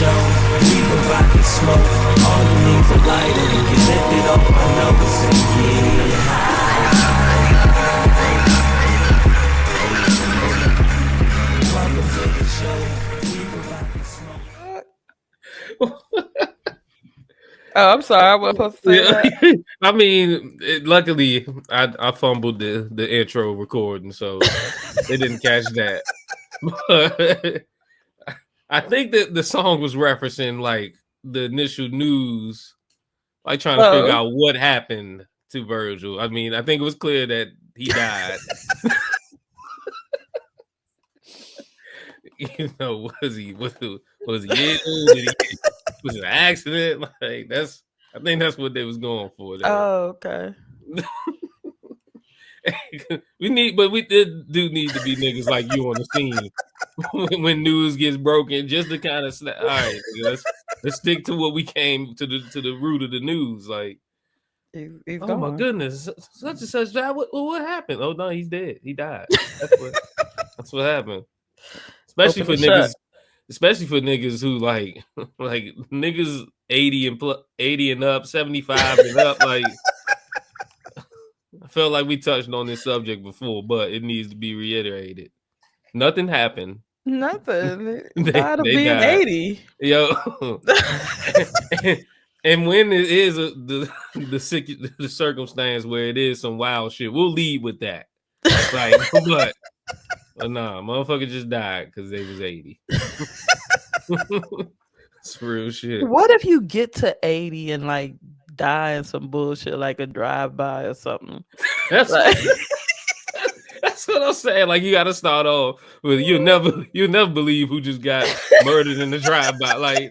show. We provide the smoke. All you need is a lighter. Get lifted off my nose and get high. Welcome to the show. We provide the smoke. Oh, I'm sorry. I wasn't supposed to say that. I mean, luckily, I fumbled the intro recording, so they didn't catch that. But I think that the song was referencing like the initial news, like trying to figure out what happened to Virgil. I mean, I think it was clear that he died. You know, was he ill? Was it an accident? Like that's. I think that's what they was going for. There. Oh, okay. We do need to be niggas like you on the scene when news gets broken, just to kind of all right, let's stick to what we came to the root of the news. Like, he's oh gone. my goodness, such and such died. What happened? Oh no, he's dead. He died. That's what happened. Especially for niggas who like niggas 80 and up, 75 and up. Like, I felt like we touched on this subject before, but it needs to be reiterated. Nothing happened. Nothing. Died of being died. 80. Yo. And when it is the circumstance where it is some wild shit, we'll lead with that. Like, but nah, motherfucker just died because they was 80. It's real shit. What if you get to 80 and like die in some bullshit like a drive-by or something? That's what I'm saying. Like, you gotta start off with you'll never believe who just got murdered in the drive-by. Like,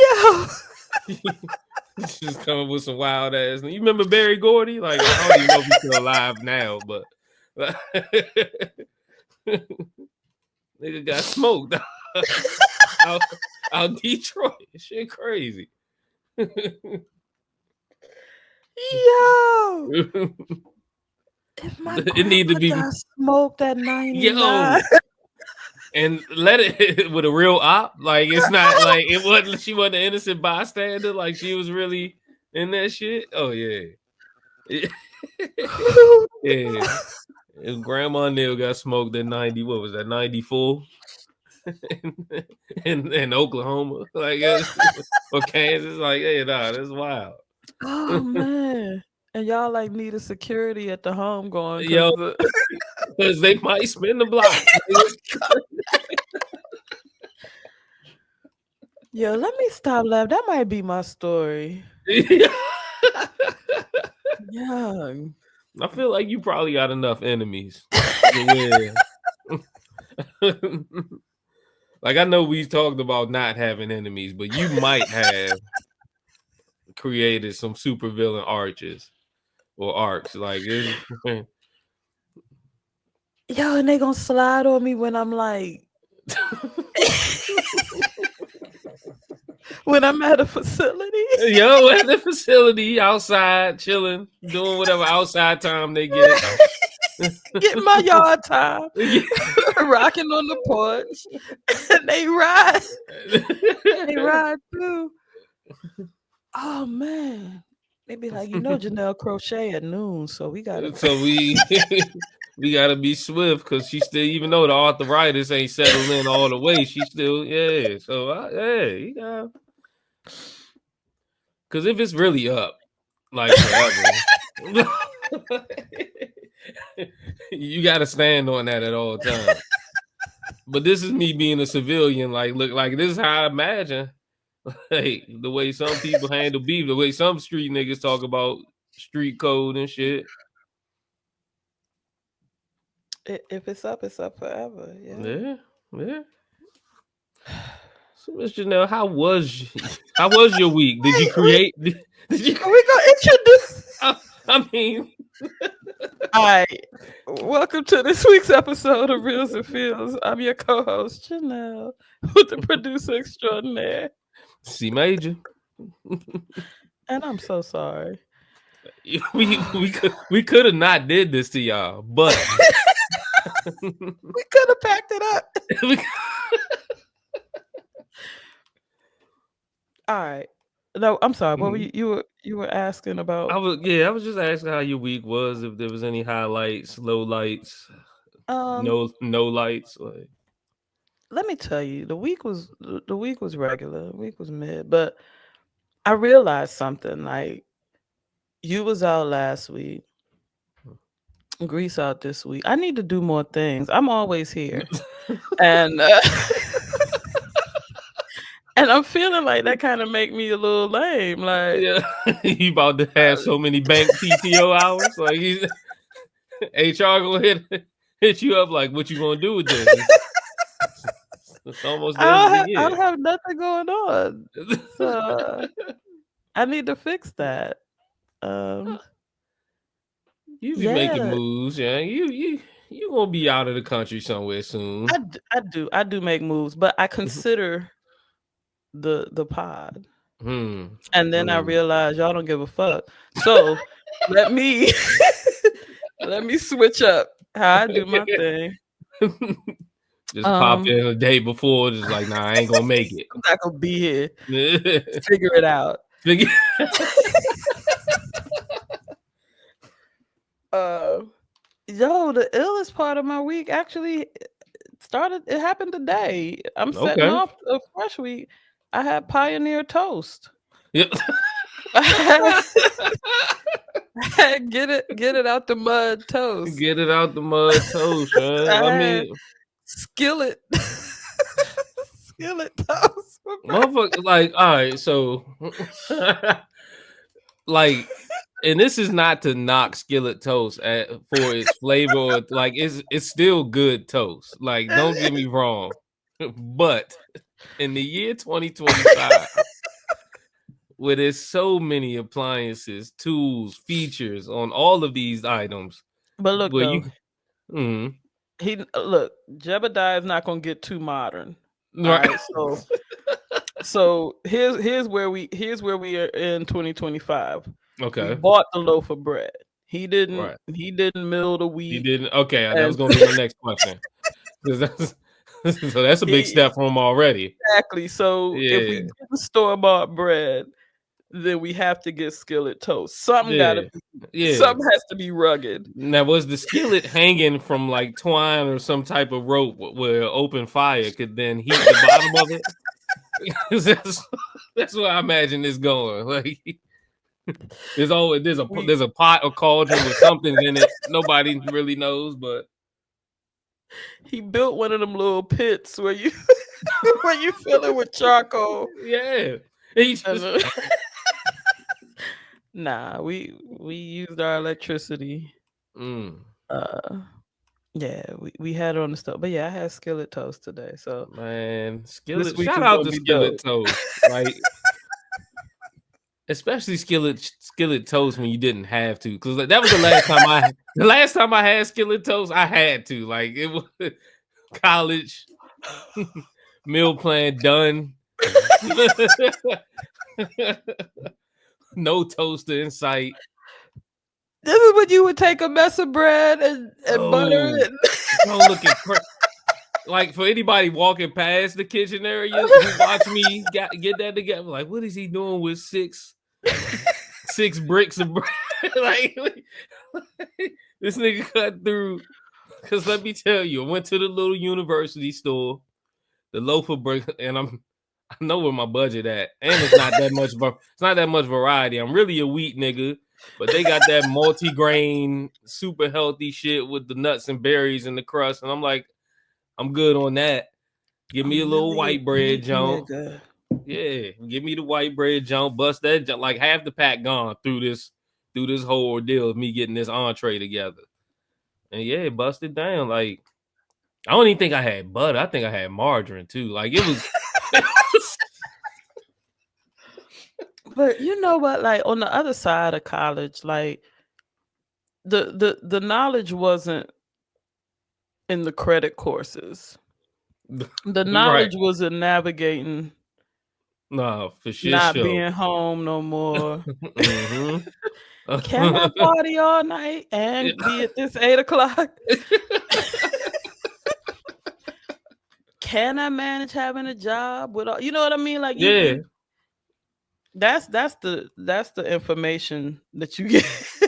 yo. Just coming with some wild ass. You remember Barry Gordy? Like, I don't even know if he's still alive now, but nigga got smoked out Detroit. Shit crazy. Yo. If my it need to be got smoked at 99. Yo. And let it with a real op. Like, it's not like it wasn't. She wasn't an innocent bystander. Like, she was really in that shit. Oh yeah, yeah. If Grandma Neil got smoked at 90. What was that? 94 in Oklahoma, like, or Kansas. Like, hey, nah, that's wild. Oh man. And y'all like needed security at the home going, because they might spin the block. Yo, let me stop laughing. That might be my story. Yeah. I feel like you probably got enough enemies. Yeah. Like, I know we talked about not having enemies, but you might have created some supervillain arches or arcs. Like, yo, and they gonna slide on me when I'm like when I'm at a facility. Yo, at the facility, outside, chilling, doing whatever outside time they get. Getting my yard time. Rocking on the porch. And they ride. They ride too. Oh, man. They be like, Janelle crochet at noon, so we gotta. So we gotta be swift because she still, even though the arthritis ain't settled in all the way, she still, yeah. So you got, because if it's really up, like forever, you gotta stand on that at all times. But this is me being a civilian. Like, look, like this is how I imagine. Like, the way some people handle beef, the way some street niggas talk about street code and shit. If it's up forever. Yeah. So, Miss Janelle, how was your week? Did you create? Did you? Are we gonna introduce? I mean, all right. Welcome to this week's episode of Reals&Feels. I'm your co-host Janelle with the producer extraordinaire, C Major. And I'm so sorry. We could have not did this to y'all, but We could have packed it up. All right. No, I'm sorry. What were you were asking about? I was just asking how your week was, if there was any highlights, low lights, Um, no lights. Like, let me tell you, the week was regular. The week was mid, but I realized something. Like you was out last week, Greece out this week. I need to do more things. I'm always here, and and I'm feeling like that kind of make me a little lame. Like yeah, you about to have so many bank PTO hours. Like he's HR gonna hit you up. Like, what you gonna do with this? It's almost the end of the I don't year. have nothing going on, so I need to fix that. Um, You be making yeah, moves, yeah. You gonna be out of the country somewhere soon. I do make moves, but I consider the pod. Hmm. And then I Hmm. realized y'all don't give a fuck. So let me let me switch up how I do my thing. Just pop Um, in a day before, just like, nah, I ain't gonna make I'm not gonna be here. it. Figure it out. Figure- Uh, yo, the illest part of my week actually started. It happened today. I'm setting okay. off a fresh week. I had Pioneer toast. Yep. Get it out the mud toast. Get it out the mud toast, man. I I had mean, skillet skillet toast for breakfast. motherfucker, like, all right, so like, and this is not to knock skillet toast for its flavor, or like it's still good toast. Like, don't get me wrong, but in the year 2025, where there's so many appliances, tools, features on all of these items, But look where though, you, mm, look, Jebediah is not gonna get too modern. All right, right, so here's where we are in 2025. We okay, bought the loaf of bread. right. He didn't mill the He wheat, didn't. Okay, that and was gonna be my next question. 'Cause that's, so that's a big he step for him already. exactly. So if we Yeah, get the store bought bread, then we have to get skillet toast. Something yeah, yeah. something has to be rugged. Now, was the skillet hanging from like twine or some type of rope where open fire could then heat the bottom of it? 'Cause that's where I imagine this going. Like, We there's a pot or cauldron with something in it. Nobody really knows, but he built one of them little pits where you where you fill it with charcoal. yeah. He And, just nah, we used our electricity. mm, Uh, yeah, we had it on the stove. But yeah, I had skillet toast today. So man, this skillet. week Shout is out gonna to be skillet dope. toast. Like, especially skillet toast when you didn't have to, because that was the last time I had skillet toast, I had to. Like, it was college meal plan done. No toaster in sight. This is when you would take a mess of bread and butter Oh, it. bro, like, for anybody walking past the kitchen area who watch me get that together, like, what is he doing with six bricks of bread? Like, this nigga cut through. Because let me tell you, I went to the little university store, the loaf of bread, and I know where my budget at, and it's not that much variety. I'm really a wheat nigga, but they got that multi-grain, super healthy shit with the nuts and berries and the crust, and I'm like, I'm good on that. Give me a I'm little really a white bread wheat jump. nigga. Yeah, give me the white bread jump. Bust that jump. Like, half the pack gone through this whole ordeal of me getting this entree together. And yeah, it busted down. Like, I don't even think I had butter. I think I had margarine too. Like, it was. But you know what? Like on the other side of college, like the knowledge wasn't in the credit courses. The Right. knowledge was in navigating No, for shit not show. being home no more. Mm-hmm. Can I party all night and be at this 8 o'clock? Can I manage having a job with all? You know what I mean? Like Yeah, that's the information that you get.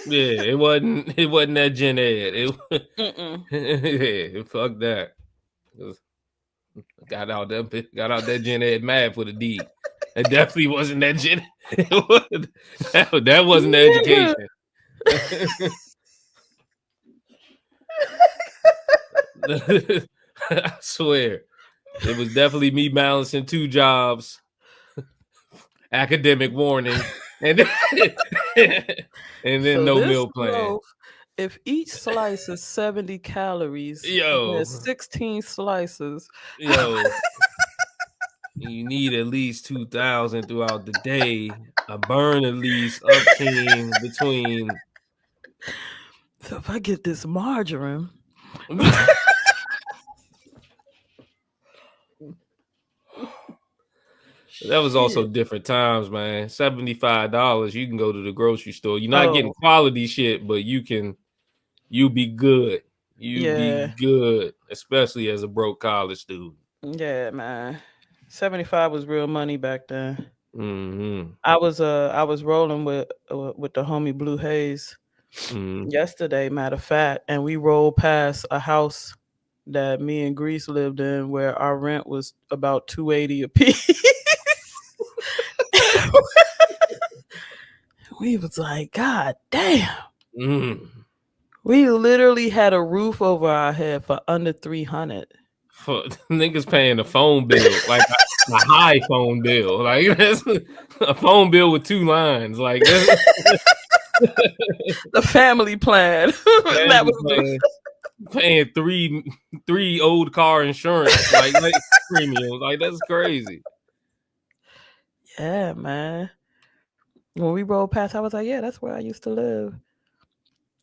yeah. It wasn't that Gen Ed. Mm-mm. Yeah, fuck that. Got out that Gen Ed mad for the D. It definitely wasn't that Gen. That wasn't the Nigga. education. I swear, it was definitely me balancing 2 jobs. Academic warning, and and then So no this meal plan. loaf, if each slice is 70 calories, Yo, there's 16 slices. yo, you need at least 2,000 throughout the day. I burn at least upteen between. So if I get this margarine, That was also shit. different times, man. $75. You can go to the grocery store. You're not getting Oh, quality shit, but you be good. You be yeah. good, especially as a broke college student. Yeah, man. 75 was real money back then. Mm-hmm. I was rolling with the homie Blue Haze Mm-hmm. yesterday, matter of fact, and we rolled past a house that me and Grease lived in where our rent was about 280 a piece. We was like, God damn. Mm. We literally had a roof over our head for under 300. Niggas paying a phone bill, like a high phone bill. Like that's a phone bill with 2 lines. Like that's The family plan. That family was the paying three old car insurance, like premiums. Like that's crazy. Yeah, man. When we rolled past, I was like, yeah, that's where I used to live.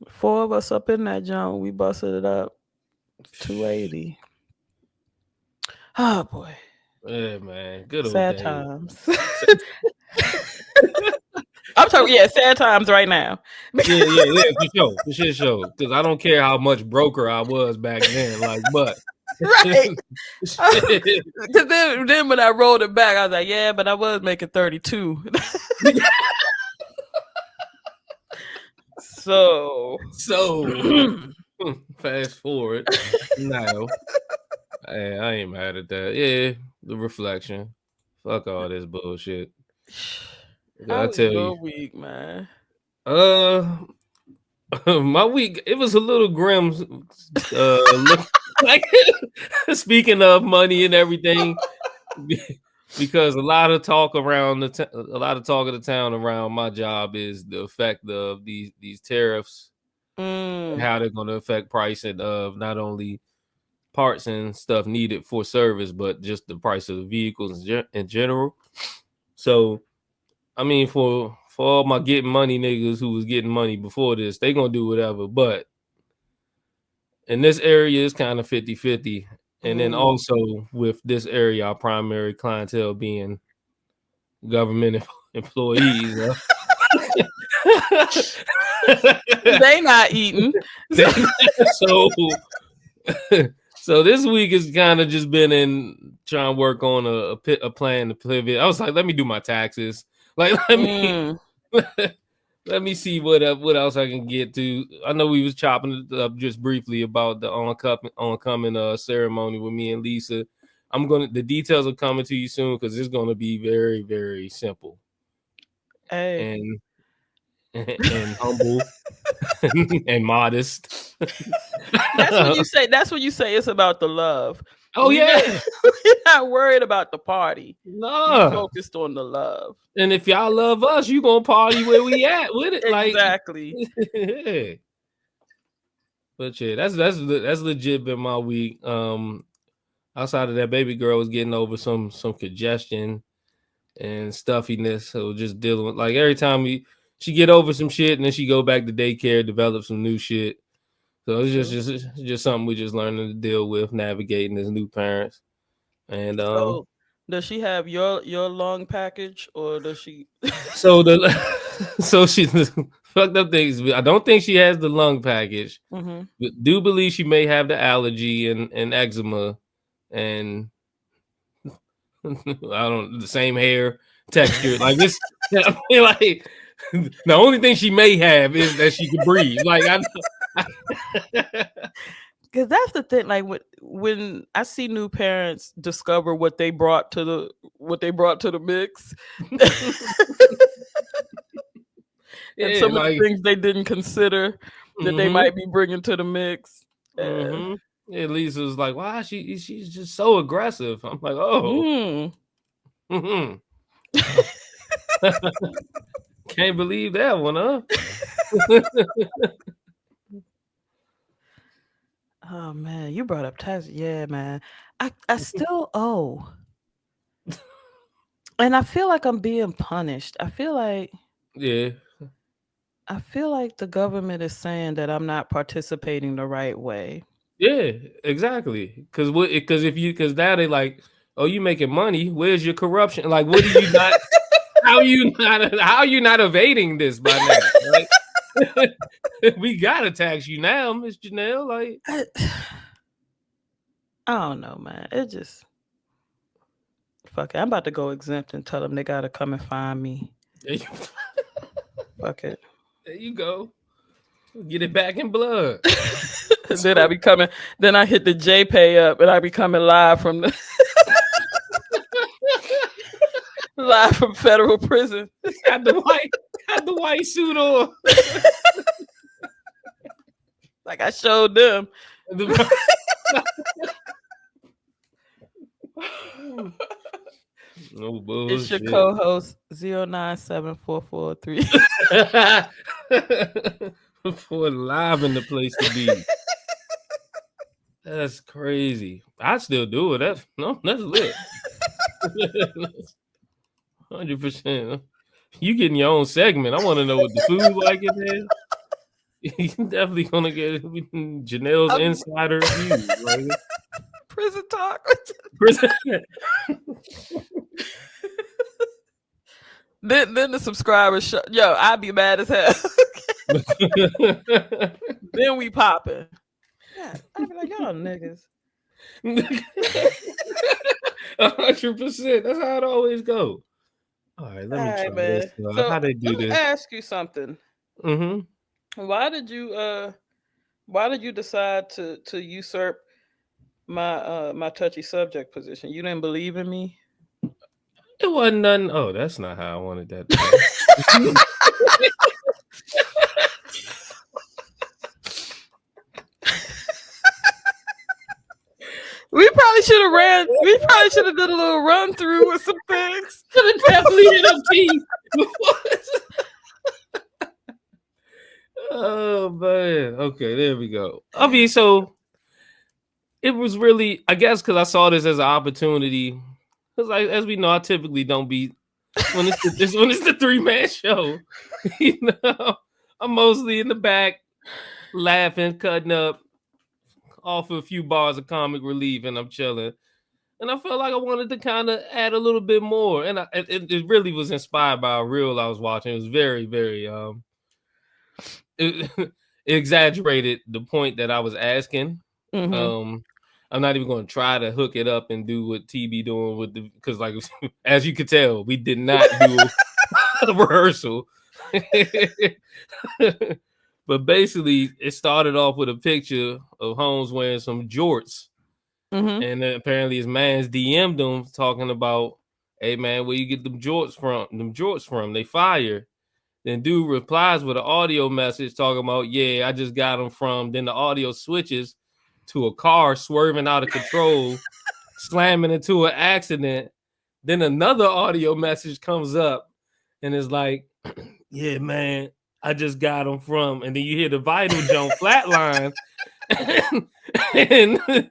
4 of us up in that joint, we busted it up. 280. Oh boy. Yeah, man. Good old Sad days. times. I'm talking, yeah, sad times right now. Yeah, for sure. Because I don't care how much broker I was back then. Like, but Right. shit. Because then when I rolled it back, I was like, yeah, but I was making 32. So So fast forward now. I ain't mad at that. Yeah, the reflection. Fuck all this bullshit. how I was tell your you. week, man? Uh my week, it was a little grim. Look, like speaking of money and everything, because a lot of talk around a lot of talk of the town around my job is the effect of these tariffs and Mm, how they're going to affect pricing of not only parts and stuff needed for service, but just the price of the vehicles in general. So, I mean, for all my getting money niggas who was getting money before this, they gonna do whatever. But in this area, it's kind of 50-50. And then mm. also with this area, our primary clientele being government employees. They not eating. so so this week has kind of just been in trying to work on a plan to pivot. I was like, let me do my taxes. Like, Mm. let me see what else I can get to. I know we was chopping it up just briefly about the oncoming ceremony with me and Lisa. The details are coming to you soon because it's gonna be very, very simple Hey, and and humble and modest. that's when you say. That's when you say it's about the love. Oh We not yeah, we're not worried about the party. We nah. focused on the love. And if y'all love us, you gonna party where we at with it, like. Exactly. Yeah. But yeah, that's legit been my week. Outside of that, baby girl was getting over some congestion and stuffiness, so just dealing with like every time she get over some shit and then she go back to daycare, develop some new shit. So it's True. just something we just learning to deal with, navigating as new parents. And So Does she have your lung package, or does she? So the so she fucked up things. I don't think she has the lung package. Mm-hmm. But do believe she may have the allergy and eczema and I don't the same hair texture. Like this, I feel like the only thing she may have is that she can breathe. Like I Because that's the thing. Like when I see new parents discover what they brought to the mix, and yeah, some of the like things they didn't consider that they mm-hmm, might be bringing to the mix. mm-hmm. Yeah, Lisa was like, "Wow, she's just so aggressive." I'm like, "Oh, Mm. mm-hmm. Can't believe that one, huh?" Oh man, you brought up tax. Yeah, man. I still owe, and I feel like I'm being punished. Yeah, I feel like the government is saying that I'm not participating the right way. yeah, exactly. Because if you because now they like, oh, you making money? Where's your corruption? Like, what are you not? How are you not evading this by now? Right? We gotta tax you now, Miss Janelle. Like, I, I don't know, man. It just fuck it. I'm about to go exempt and tell them they gotta come and find me. there you, Fuck it. there you go. Get it back in blood. Then I be coming. Then I hit the J pay up, and I be coming live from the live from federal prison. Had the white suit on. Like I showed them. No It's your bullshit. co-host 097443. For live in the place to be. That's crazy. I still do it. That's lit. 100%. You getting your own segment. I want to know what the food like in there. You definitely gonna get Janelle's insider view. Like, Prison talk. Then the subscribers show. Yo, I'd be mad as hell. Then we popping. Yeah, I'd be like, y'all niggas. 100%. That's how it always go. All right, let me try this. So How they do let me this? ask you something. Mm-hmm. Why did you decide to usurp my touchy subject position? You didn't believe in me? It wasn't nothing. Oh, that's not how I wanted that to go. We probably should have done a little run through with some things. Definitely hit up T. Oh man. Okay, there we go. I mean, so it was really, I guess, because I saw this as an opportunity. Because, like, as we know, I typically don't be when it's the 3-man show. You know, I'm mostly in the back, laughing, cutting up, off a few bars of comic relief, and I'm chilling. And I felt like I wanted to kind of add a little bit more, and it really was inspired by a reel I was watching. It was very, very it exaggerated the point that I was asking. Mm-hmm. I'm not even going to try to hook it up and do what TB doing with the because, like, as you could tell, we did not do a rehearsal. But basically, it started off with a picture of Holmes wearing some jorts, and then apparently his man's DM'd him talking about, "Hey man, where you get them jorts from? Them jorts from? They fire." Then dude replies with an audio message talking about, "Yeah, I just got them from." Then the audio switches to a car swerving out of control, slamming into an accident. Then another audio message comes up, and it's like, "Yeah, man, I just got them from." And then you hear the vital jump flatline, and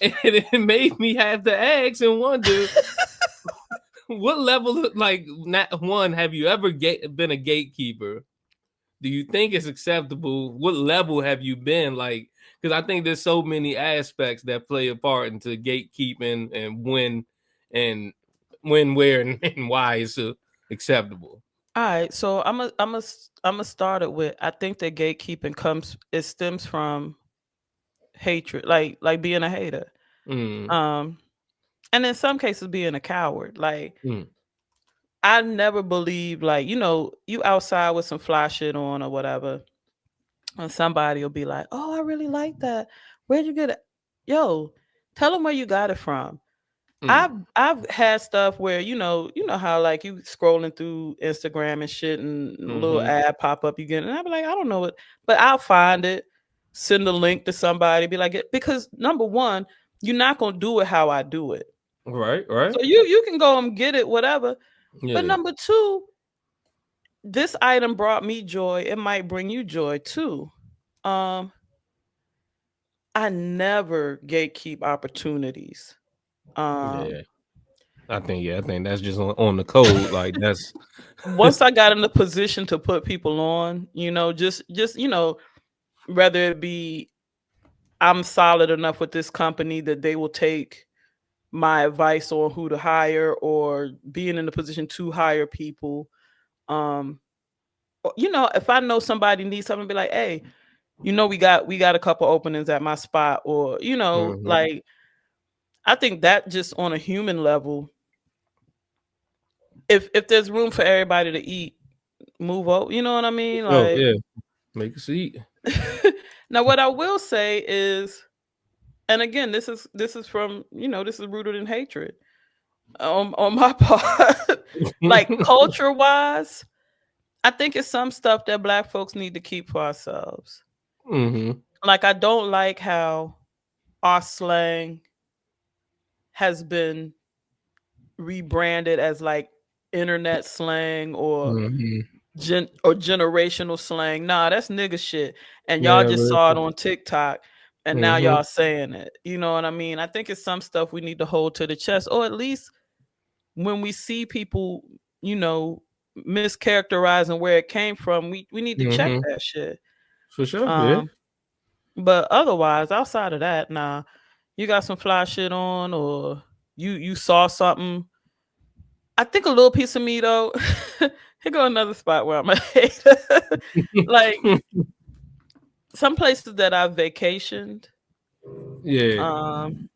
it made me have to ask and wonder what level of, like, not one, have you ever been a gatekeeper? Do you think it's acceptable? What level have you been? Like, because I think there's so many aspects that play a part into gatekeeping and and when, where, and why it's acceptable. All right, so I'm a start it with. I think that gatekeeping it stems from hatred, like being a hater, Mm, um, and in some cases being a coward. Like mm, I never believed, like you outside with some fly shit on or whatever, and somebody will be like, "Oh, I really like that. Where'd you get it?" Yo, tell them where you got it from. mm. I've had stuff where you know how like you scrolling through Instagram and shit, and a little Mm-hmm. ad pop up you get, and I'll be like, I don't know it, but I'll find it, send a link to somebody, be like, because number one, you're not gonna do it how I do it, Right, right. so you can go and get it, whatever. But Yeah, number two, this item brought me joy. It might bring you joy too. Um, I never gatekeep opportunities. Um, yeah. I think that's just on the code. Like that's Once I got in the position to put people on, just whether it be I'm solid enough with this company that they will take my advice on who to hire, or being in the position to hire people. Um, if I know somebody needs something, be like, hey, we got a couple openings at my spot, or Mhm. like I think that just on a human level, if there's room for everybody to eat, move up. You know what I mean? Oh Like yeah, make a seat. now, what I will say is, and again, this is from this is rooted in hatred on my part. Like culture wise, I think it's some stuff that Black folks need to keep for ourselves. Hmm. Like I don't like how our slang has been rebranded as like internet slang or Hmm. generational slang. Nah, that's nigga shit. And y'all Yeah, just real saw it talk. on TikTok, and now Hmm. y'all saying it. You know what I mean? I think it's some stuff we need to hold to the chest, or at least when we see people, you know, mischaracterizing where it came from, we need to check Hmm. that shit. For sure. Yeah. Um, but otherwise, outside of that, nah, you got some fly shit on, or you saw something. I think a little piece of me though. Here go another spot where I'm a hater. Like some places that I've vacationed, Yeah. um,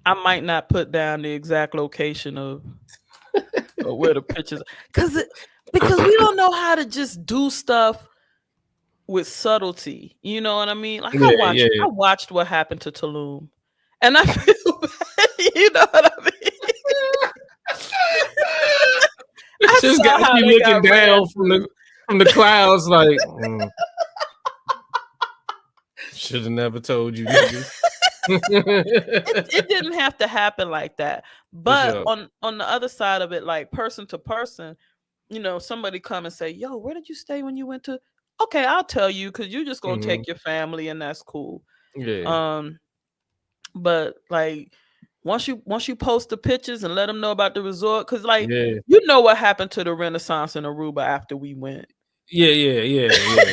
I might not put down the exact location of where the pictures, because we don't know how to just do stuff with subtlety. You know what I mean? Like I Yeah. watched Yeah. I watched what happened to Tulum, and I feel bad. You know what I mean? I Just got saw how you they looking got ran down through. from the clouds, like should have never told you niggas. It didn't have to happen like that. For But sure. on the other side of it, like person to person, somebody come and say, "Yo, where did you stay when you went to?" Okay, I'll tell you because you're just gonna Hmm. take your family, and that's cool. Yeah. Um, but like once you post the pictures and let them know about the resort, because like Yeah. you know what happened to the Renaissance in Aruba after we went. Yeah. Yeah. Yeah.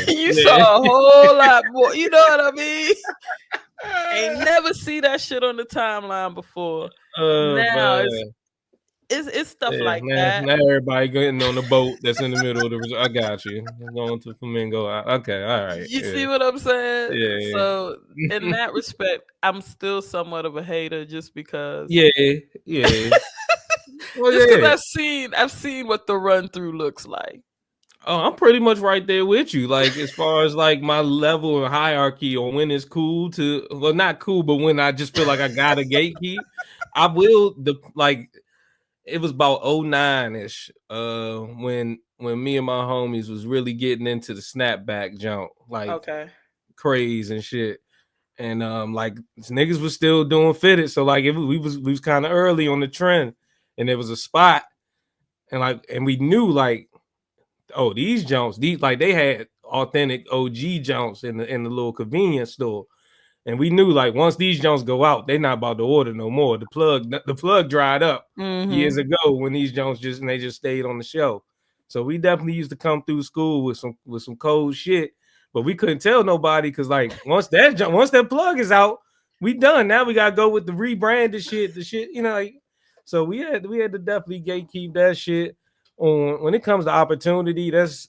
You Yeah. saw a whole lot more. You know what I mean? Ain't Yeah. never see that shit on the timeline before. Oh Now it's man. it's it's stuff Yeah, like now that. now everybody getting on the boat that's in the middle of the resort. I got you. I'm going to Flamingo. Okay, all right. You Yeah. see what I'm saying? Yeah. So in that respect, I'm still somewhat of a hater just because Yeah. Yeah. Oh just because yeah. I've seen what the run through looks like. Oh, I'm pretty much right there with you. Like as far as like my level and hierarchy on when it's cool to, well, not cool, but when I just feel like I got a gatekeep, I will. The like it was about '09 ish. When me and my homies was really getting into the snapback jump, like Okay. craze and shit. And like niggas was still doing fitted, so like we was kind of early on the trend, and there was a spot, and we knew like, oh, these jumps, these like they had authentic OG jumps in the little convenience store, and we knew like once these jumps go out, they not about to order no more. The plug dried up years Mm-hmm. ago when these jumps just stayed on the shelf. So we definitely used to come through school with some cold shit. but we couldn't tell nobody because like once that plug is out, we done. Now we gotta go with the rebranded shit, the shit, like. So we had to definitely gatekeep that shit. On when it comes to opportunity, that's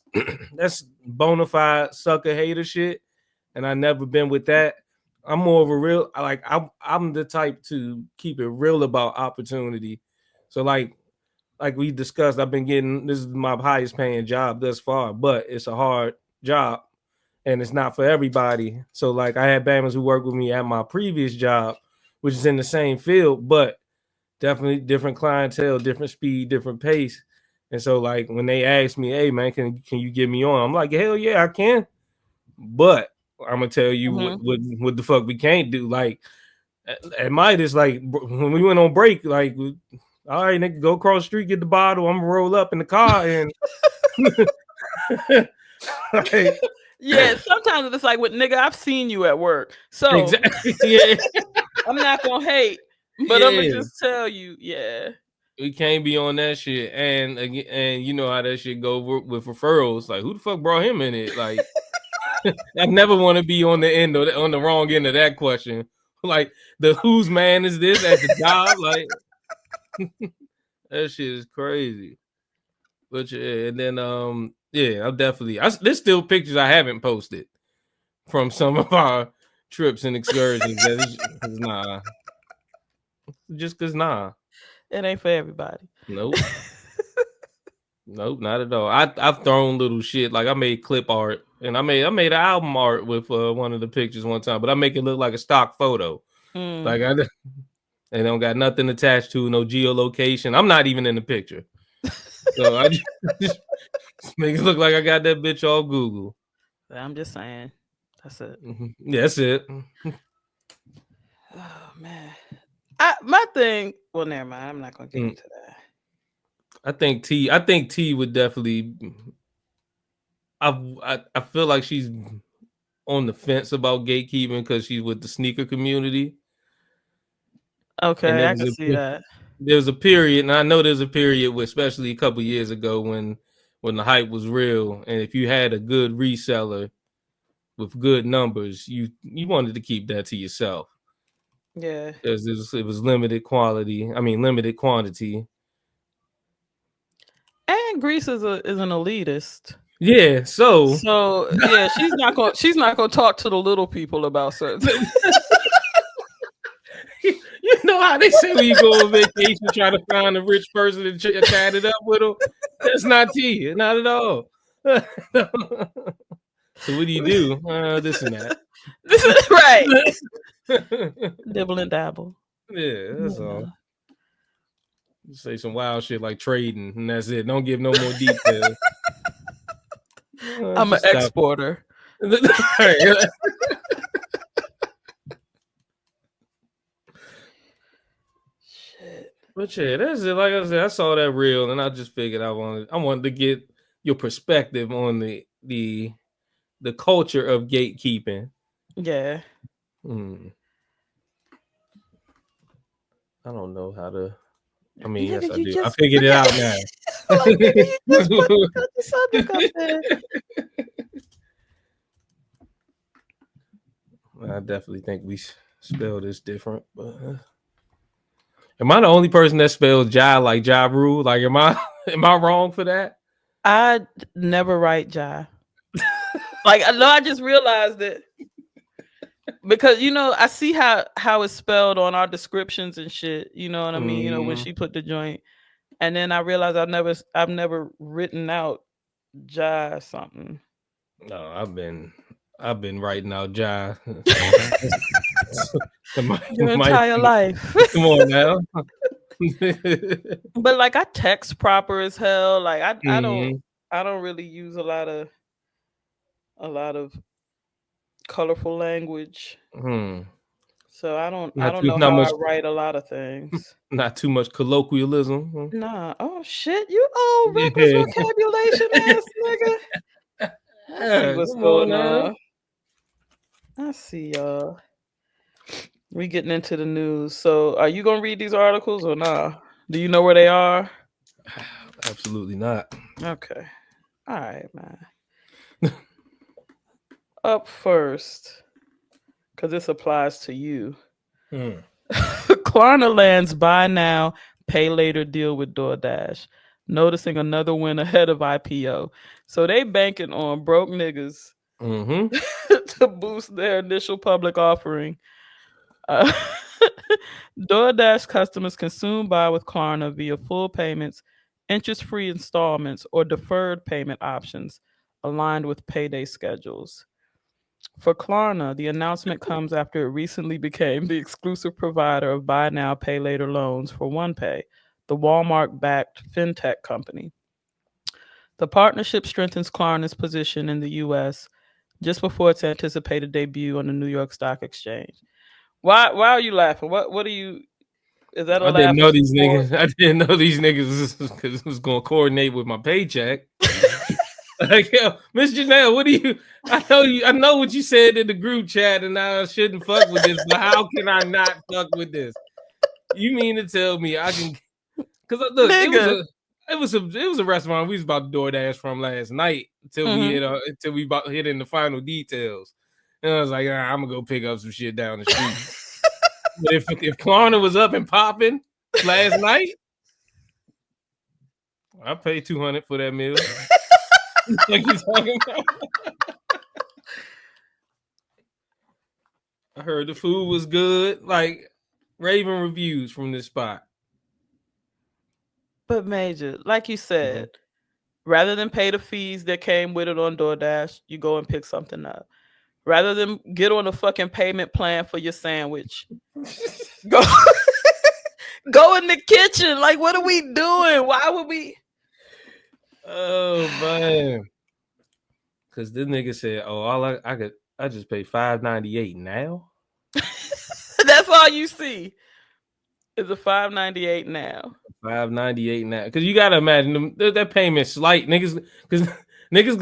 that's bona fide sucker hater shit, and I never been with that. I'm more of a real like I'm the type to keep it real about opportunity. So like we discussed, I've been getting this is my highest paying job thus far, but it's a hard job and it's not for everybody. So like I had Bammers who worked with me at my previous job, which is in the same field, but definitely different clientele, different speed, different pace. And so like when they ask me, hey man, can you get me on? I'm like, hell yeah, I can. But I'm gonna tell you what the fuck we can't do. Like at Midas, like when we went on break, like all right, nigga, go across the street, get the bottle. I'm gonna roll up in the car and like, yeah, sometimes it's like with nigga, I've seen you at work. So exactly, yeah. I'm not gonna hate, but I'm gonna just tell you, yeah. We can't be on that shit, and you know how that shit go with referrals. Like, who the fuck brought him in it? Like, I never want to be on the end of on the wrong end of that question. Like, the whose man is this at the job? Like, that shit is crazy. But yeah, and then yeah, I'm definitely. There's still pictures I haven't posted from some of our trips and excursions. That is, nah, just cause nah. It ain't for everybody. Nope. Nope, not at all. I've thrown little shit like I made clip art and I made an album art with one of the pictures one time, but I make it look like a stock photo. Like they don't got nothing attached to no geolocation. I'm not even in the picture, so I just make it look like I got that bitch all Google. I'm just saying, that's it. Yeah, that's it. Oh man, my thing. Well, never mind. I'm not gonna get into that. I think T would definitely. I feel like she's on the fence about gatekeeping because she's with the sneaker community. Okay, I can see that. There's a period, and I know there's a period, especially a couple years ago, when the hype was real, and if you had a good reseller with good numbers, you wanted to keep that to yourself. Yeah, because it was limited quality. I mean, limited quantity. And Greece is an elitist. Yeah, so yeah, she's not gonna talk to the little people about certain things. You know how they say when you go on vacation, try to find a rich person and chat it up with them. That's not tea, not at all. So what do you do? This and that. This is right. Dibble and dabble. Yeah, that's all. Say some wild shit like trading, and that's it. Don't give no more details. I'm an exporter. Shit. But yeah, that's it. Like I said, I saw that reel, and I just figured I wanted to get your perspective on the culture of gatekeeping. Yeah. I don't know how to. I mean, nigga, yes, I do. I figured it out now. Like, nigga, you just put the subject up there. I definitely think we spell this different, but am I the only person that spells Ja like Ja Rule? Like, am I wrong for that? I never write Ja. Like, no, I just realized it because I see how it's spelled on our descriptions and shit. You know what I mean? When she put the joint, and then I realized I've never written out Ja or something. No, I've been writing out Ja your entire life. Come on now. But like I text proper as hell. Like I don't really use a lot of colorful language. So I don't know how I write a lot of things. Not too much colloquialism. Nah. Oh shit, you old reckless vocabulation ass nigga. I see what's going on. I see y'all. We getting into the news. So are you gonna read these articles or nah? Do you know where they are? Absolutely not. Okay. All right, man. Up first, because this applies to you. Hmm. Klarna lands buy now, pay later deal with DoorDash, noticing another win ahead of IPO. So they banking on broke niggas Mm-hmm. to boost their initial public offering. Uh, DoorDash customers can soon buy with Klarna via full payments, interest-free installments, or deferred payment options aligned with payday schedules. For Klarna, the announcement comes after it recently became the exclusive provider of buy now, pay later loans for OnePay, the Walmart backed fintech company. The partnership strengthens Klarna's position in the US just before its anticipated debut on the New York Stock Exchange. Why are you laughing? What are you, is that a I didn't laugh of know these support? niggas. I didn't know these niggas was gonna coordinate with my paycheck. Like, yo, Miss Janelle, what do you? I know you. I know what you said in the group chat, and I shouldn't fuck with this. But how can I not fuck with this? You mean to tell me I can? Because look, Nigga. it was a restaurant we was about to DoorDash from last night until we about hit in the final details. And I was like, I'm gonna go pick up some shit down the street. But if Klarna was up and popping last night, I paid $200 for that meal. Like you talking about? I heard the food was good. Like raving reviews from this spot. But Major, like you said, Mhm. rather than pay the fees that came with it on DoorDash, you go and pick something up. Rather than get on a fucking payment plan for your sandwich, go go in the kitchen. Like, what are we doing? Why would we? Oh man. Cause this nigga said, "Oh, I just pay $5.98 now." That's all you see is a $5.98 now. $5.98 now. Cause you gotta imagine that payment slight niggas. Cause niggas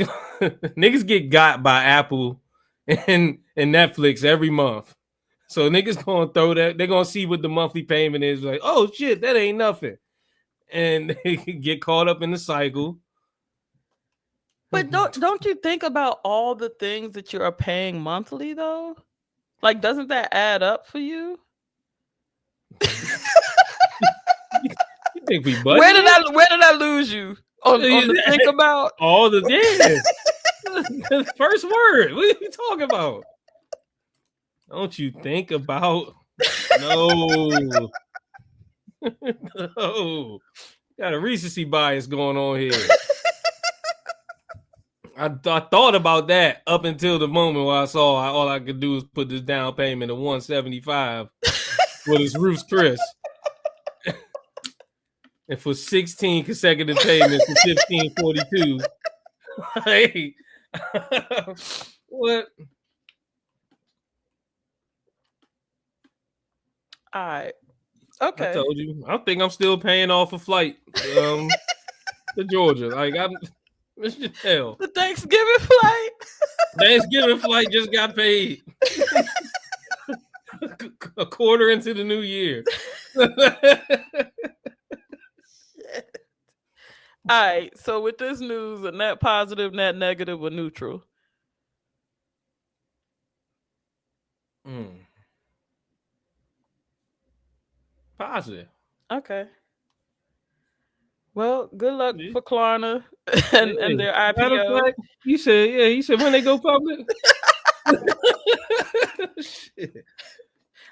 niggas get got by Apple and Netflix every month. So niggas gonna throw that. They're gonna see what the monthly payment is. Like, oh shit, that ain't nothing, and they get caught up in the cycle. But don't you think about all the things that you are paying monthly though? Like, doesn't that add up for you? You think we budgeting? Where did I lose you on the think about? All the the first word. What are you talking about? Don't you think about no, no. Got a recency bias going on here. I thought about that up until the moment where I saw all I could do was put this down payment of $175 with his Ruth's Chris, and for 16 consecutive payments for $15.42. Hey, what? All right. I Okay. told you. I think I'm still paying off a flight to Georgia. Like I'm Mr. Hell. The Thanksgiving flight. Thanksgiving flight just got paid. A quarter into the new year. All right. So with this news, a net positive, net negative, or neutral? Positive. Okay. Well, good luck Yeah. for Klarna and Yeah. their Matter of IPO. fact, you said when they go public. Shit.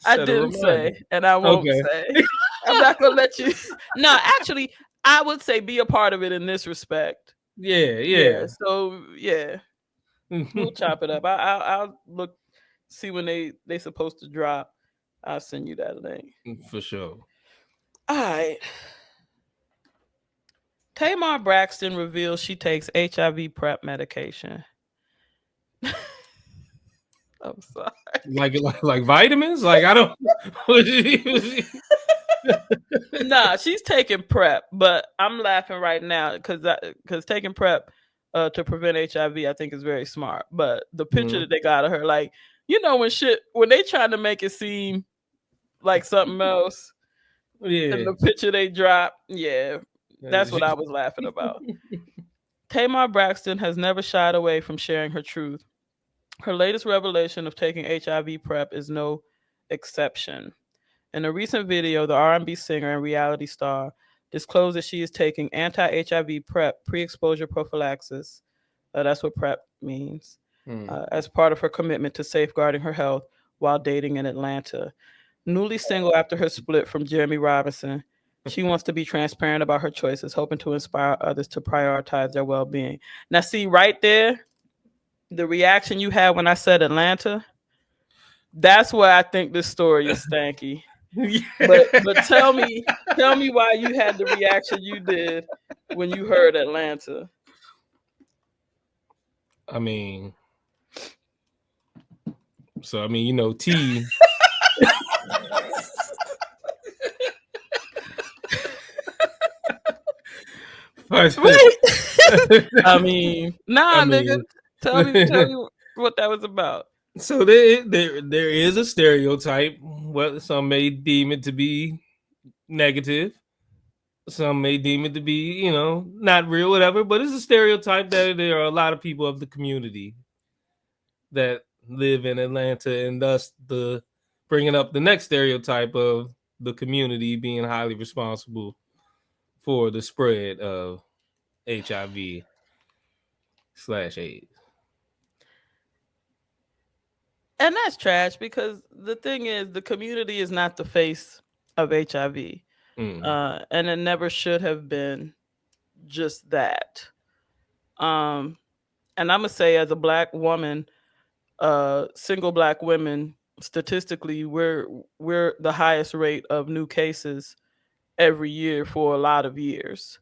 I Set a didn't reminder. say, and I won't Okay. say. I'm not gonna let you. No, actually, I would say be a part of it in this respect. Yeah, Yeah. yeah. So yeah, we'll chop it up. I'll look, see when they supposed to drop. I'll send you that link. For sure. All right. Tamar Braxton reveals she takes HIV PrEP medication. I'm sorry. Like vitamins? Like I don't Nah, she's taking PrEP, but I'm laughing right now because taking PrEP to prevent HIV, I think is very smart. But the picture that they got of her, like, when they trying to make it seem like something else, and Yeah. the picture they drop, yeah, that's what I was laughing about. Tamar Braxton has never shied away from sharing her truth Her latest revelation of taking HIV PrEP is no exception. In a recent video, the R&B singer and reality star disclosed that she is taking anti-HIV PrEP, pre-exposure prophylaxis. That's what PrEP means. As part of her commitment to safeguarding her health while dating in Atlanta. Newly single after her split from Jeremy Robinson, she wants to be transparent about her choices, hoping to inspire others to prioritize their well-being. Now, see right there, the reaction you had when I said Atlanta, that's why I think this story is stanky. But tell me why you had the reaction you did when you heard Atlanta. I mean, you know, T. Wait. I mean, nah, nigga. Tell me what that was about. So there is a stereotype. Well, some may deem it to be negative. Some may deem it to be, you know, not real, whatever. But it's a stereotype that there are a lot of people of the community that live in Atlanta, and thus the bringing up the next stereotype of the community being highly responsible for the spread of HIV/AIDS. And that's trash because the thing is, the community is not the face of HIV. And it never should have been just that. And I'm gonna say, as a black woman, single black women, statistically, we're the highest rate of new cases every year for a lot of years.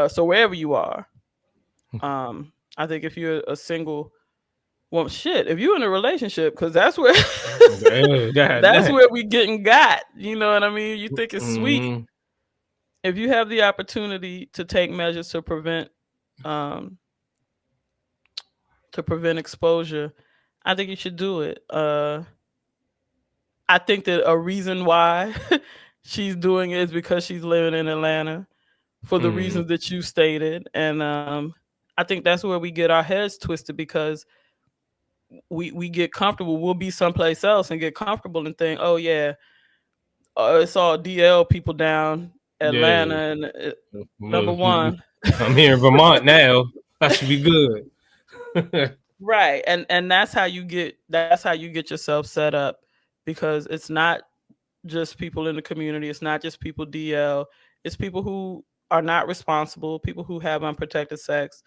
So wherever you are, I think if you're a single, well, shit, if you're in a relationship, because that's where that's where we getting got. You know what I mean? You think it's sweet. If you have the opportunity to take measures to prevent exposure, I think you should do it. I think that a reason why she's doing it is because she's living in Atlanta for the reasons that you stated. And I think that's where we get our heads twisted, because we get comfortable. We'll be someplace else and get comfortable and think, oh yeah, it's all DL people down Atlanta, and number one. I'm here in Vermont now. I should be good. Right. And that's how you get yourself set up, because it's not just people in the community, it's not just people DL, it's people who are not responsible, people who have unprotected sex,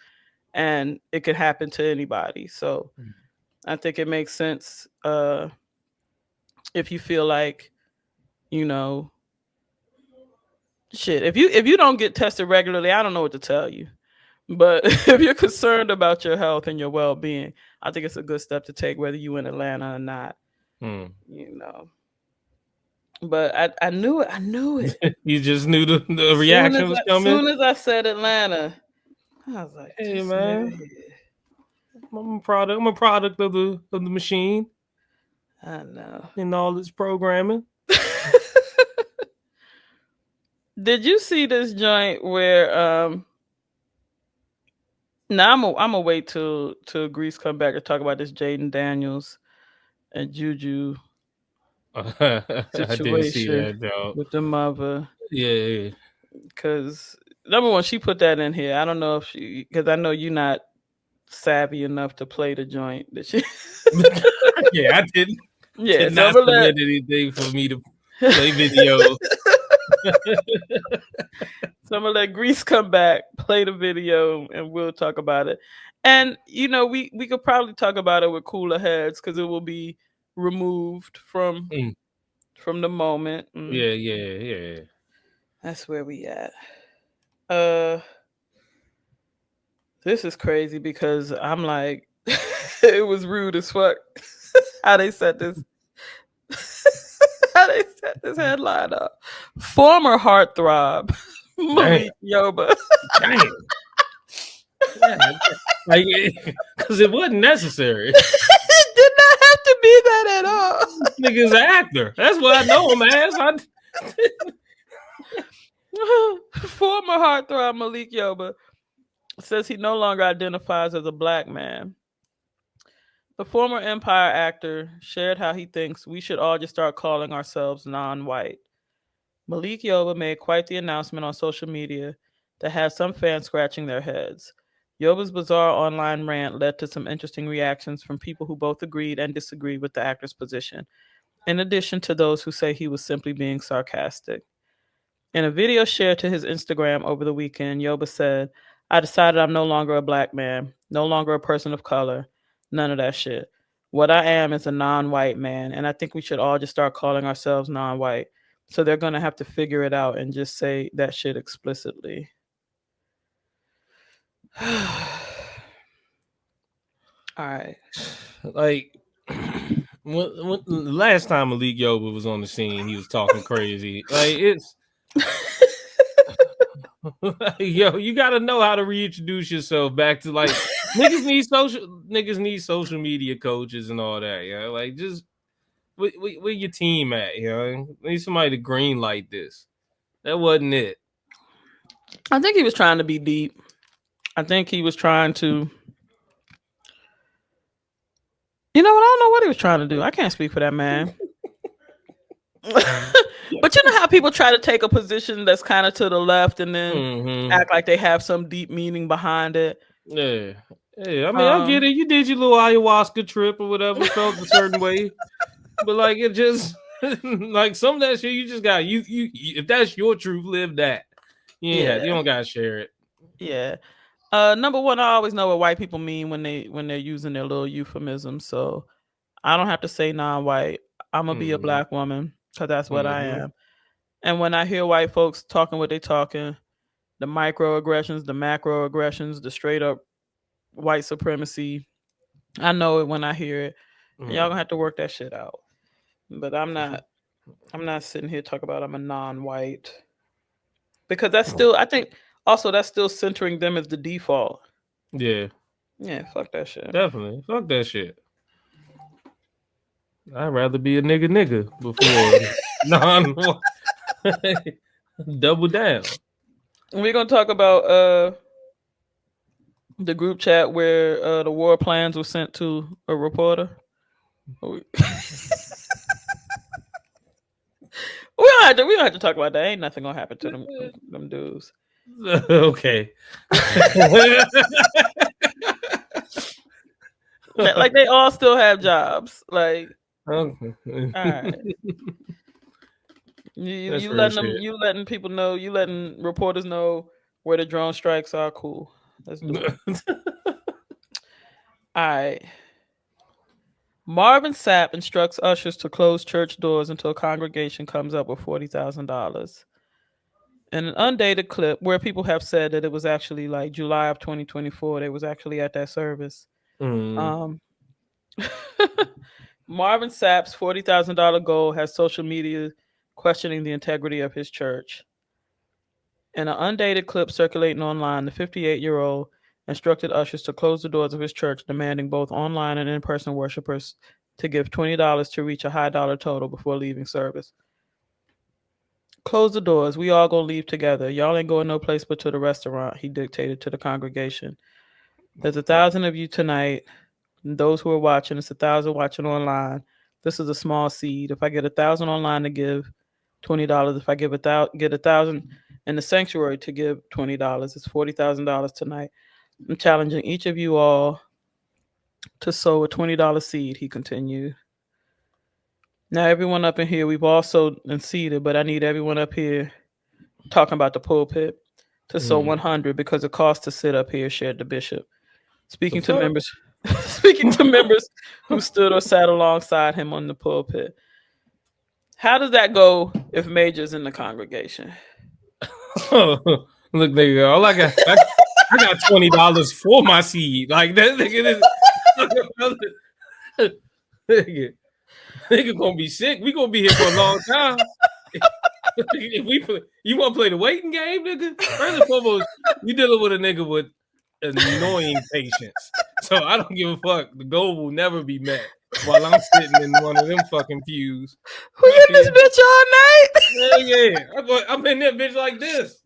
and it could happen to anybody. So I think it makes sense, if you feel like, you know, shit, if you don't get tested regularly, I don't know what to tell you. But if you're concerned about your health and your well-being, I think it's a good step to take, whether you in Atlanta or not. You know. But I knew it. You just knew the reaction was coming. As soon as I said Atlanta, I was like, "Hey man, I'm a product of the machine. I know. And all its programming." Did you see this joint where now I'm gonna wait till Grease come back and talk about this Jaden Daniels and Juju situation I did see that, dog. with the mother. Yeah. Because number one, she put that in here. I don't know if because I know you're not savvy enough to play the joint that she. Yeah, I didn't. Yeah, did not submit anything for me to play video. So I'm gonna let Grease come back, play the video, and we'll talk about it. And you know, we could probably talk about it with cooler heads, because it will be removed from the moment. Yeah. That's where we at. This is crazy, because I'm like, it was rude as fuck how they set this. How they set this headline up. Former heartthrob Malik Yoba. Damn. Like, because it wasn't necessary. It did not have to be that at all. This nigga's an actor. That's what I know him as. Former heartthrob Malik Yoba says he no longer identifies as a black man. The former Empire actor shared how he thinks we should all just start calling ourselves non-white. Malik Yoba made quite the announcement on social media that had some fans scratching their heads. Yoba's bizarre online rant led to some interesting reactions from people who both agreed and disagreed with the actor's position, in addition to those who say he was simply being sarcastic. In a video shared to his Instagram over the weekend, Yoba said, I decided I'm no longer a black man, no longer a person of color, none of that shit. What I am is a non white man, and I think we should all just start calling ourselves non white. So they're going to have to figure it out and just say that shit explicitly. All right. Like, when the last time Malik Yoba was on the scene, he was talking crazy. Like, it's yo, you got to know how to reintroduce yourself back to like niggas need social media coaches and all that. Yeah, like just where your team at? You know, need somebody to green light this. That wasn't it. I think he was trying to be deep. I think he was trying to. You know what? I don't know what he was trying to do. I can't speak for that man. But you know how people try to take a position that's kind of to the left and then act like they have some deep meaning behind it. Yeah. Yeah, I mean, I get it. You did your little ayahuasca trip or whatever, felt a certain way. But like it just like some of that shit you just got you if that's your truth, live that. Yeah, you don't gotta share it. Yeah. Number one, I always know what white people mean when they're using their little euphemisms. So I don't have to say non-white. I'm gonna be a black woman because that's what I am. And when I hear white folks talking what they talking, the microaggressions, the macroaggressions, the straight up white supremacy, I know it when I hear it. And y'all gonna have to work that shit out. But I'm not sitting here talking about I'm a non-white. Because that's still, I think also that's still centering them as the default. Yeah. Yeah, fuck that shit. Definitely. Fuck that shit. I'd rather be a nigga before non double down. We're gonna talk about the group chat where the war plans were sent to a reporter. We don't have to talk about that. Ain't nothing gonna happen to them dudes. Okay. Like they all still have jobs. Like, okay. all right. You letting people know, you letting reporters know where the drone strikes are. Cool. Let's do it. All right. Marvin Sapp instructs ushers to close church doors until a congregation comes up with $40,000. In an undated clip where people have said that it was actually like July of 2024, they was actually at that service. Marvin Sapp's $40,000 goal has social media questioning the integrity of his church. In an undated clip circulating online, the 58-year-old instructed ushers to close the doors of his church, demanding both online and in-person worshipers to give $20 to reach a high dollar total before leaving service. Close the doors. We all gonna leave together. Y'all ain't going no place but to the restaurant, he dictated to the congregation. There's 1,000 of you tonight. And those who are watching, it's 1,000 watching online. This is a small seed. If I get 1,000 online to give $20, if I get 1,000 in the sanctuary to give $20, it's $40,000 tonight. I'm challenging each of you all to sow a $20 seed, he continued. Now, everyone up in here, we've also seeded, but I need everyone up here talking about the pulpit to sow 100 because it costs to sit up here, shared the bishop. Speaking to members who stood or sat alongside him on the pulpit. How does that go if Major's in the congregation? Look, nigga, all I got $20 for my seed. Like that nigga gonna be sick. We gonna be here for a long time. If you want to play the waiting game, nigga? First and foremost, you dealing with a nigga with annoying patience. So I don't give a fuck. The goal will never be met while I'm sitting in one of them fucking pews. We in this bitch all night? Hell yeah. I'm in that bitch like this.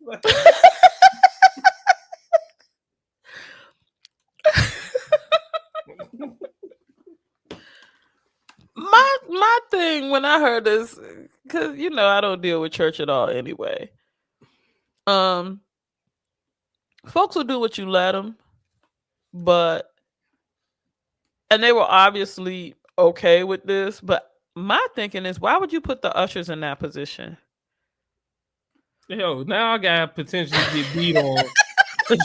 my thing when I heard this, because I don't deal with church at all anyway. Folks will do what you let them, and they were obviously okay with this. But my thinking is, why would you put the ushers in that position? Yo, now I got potentially get beat on. Cause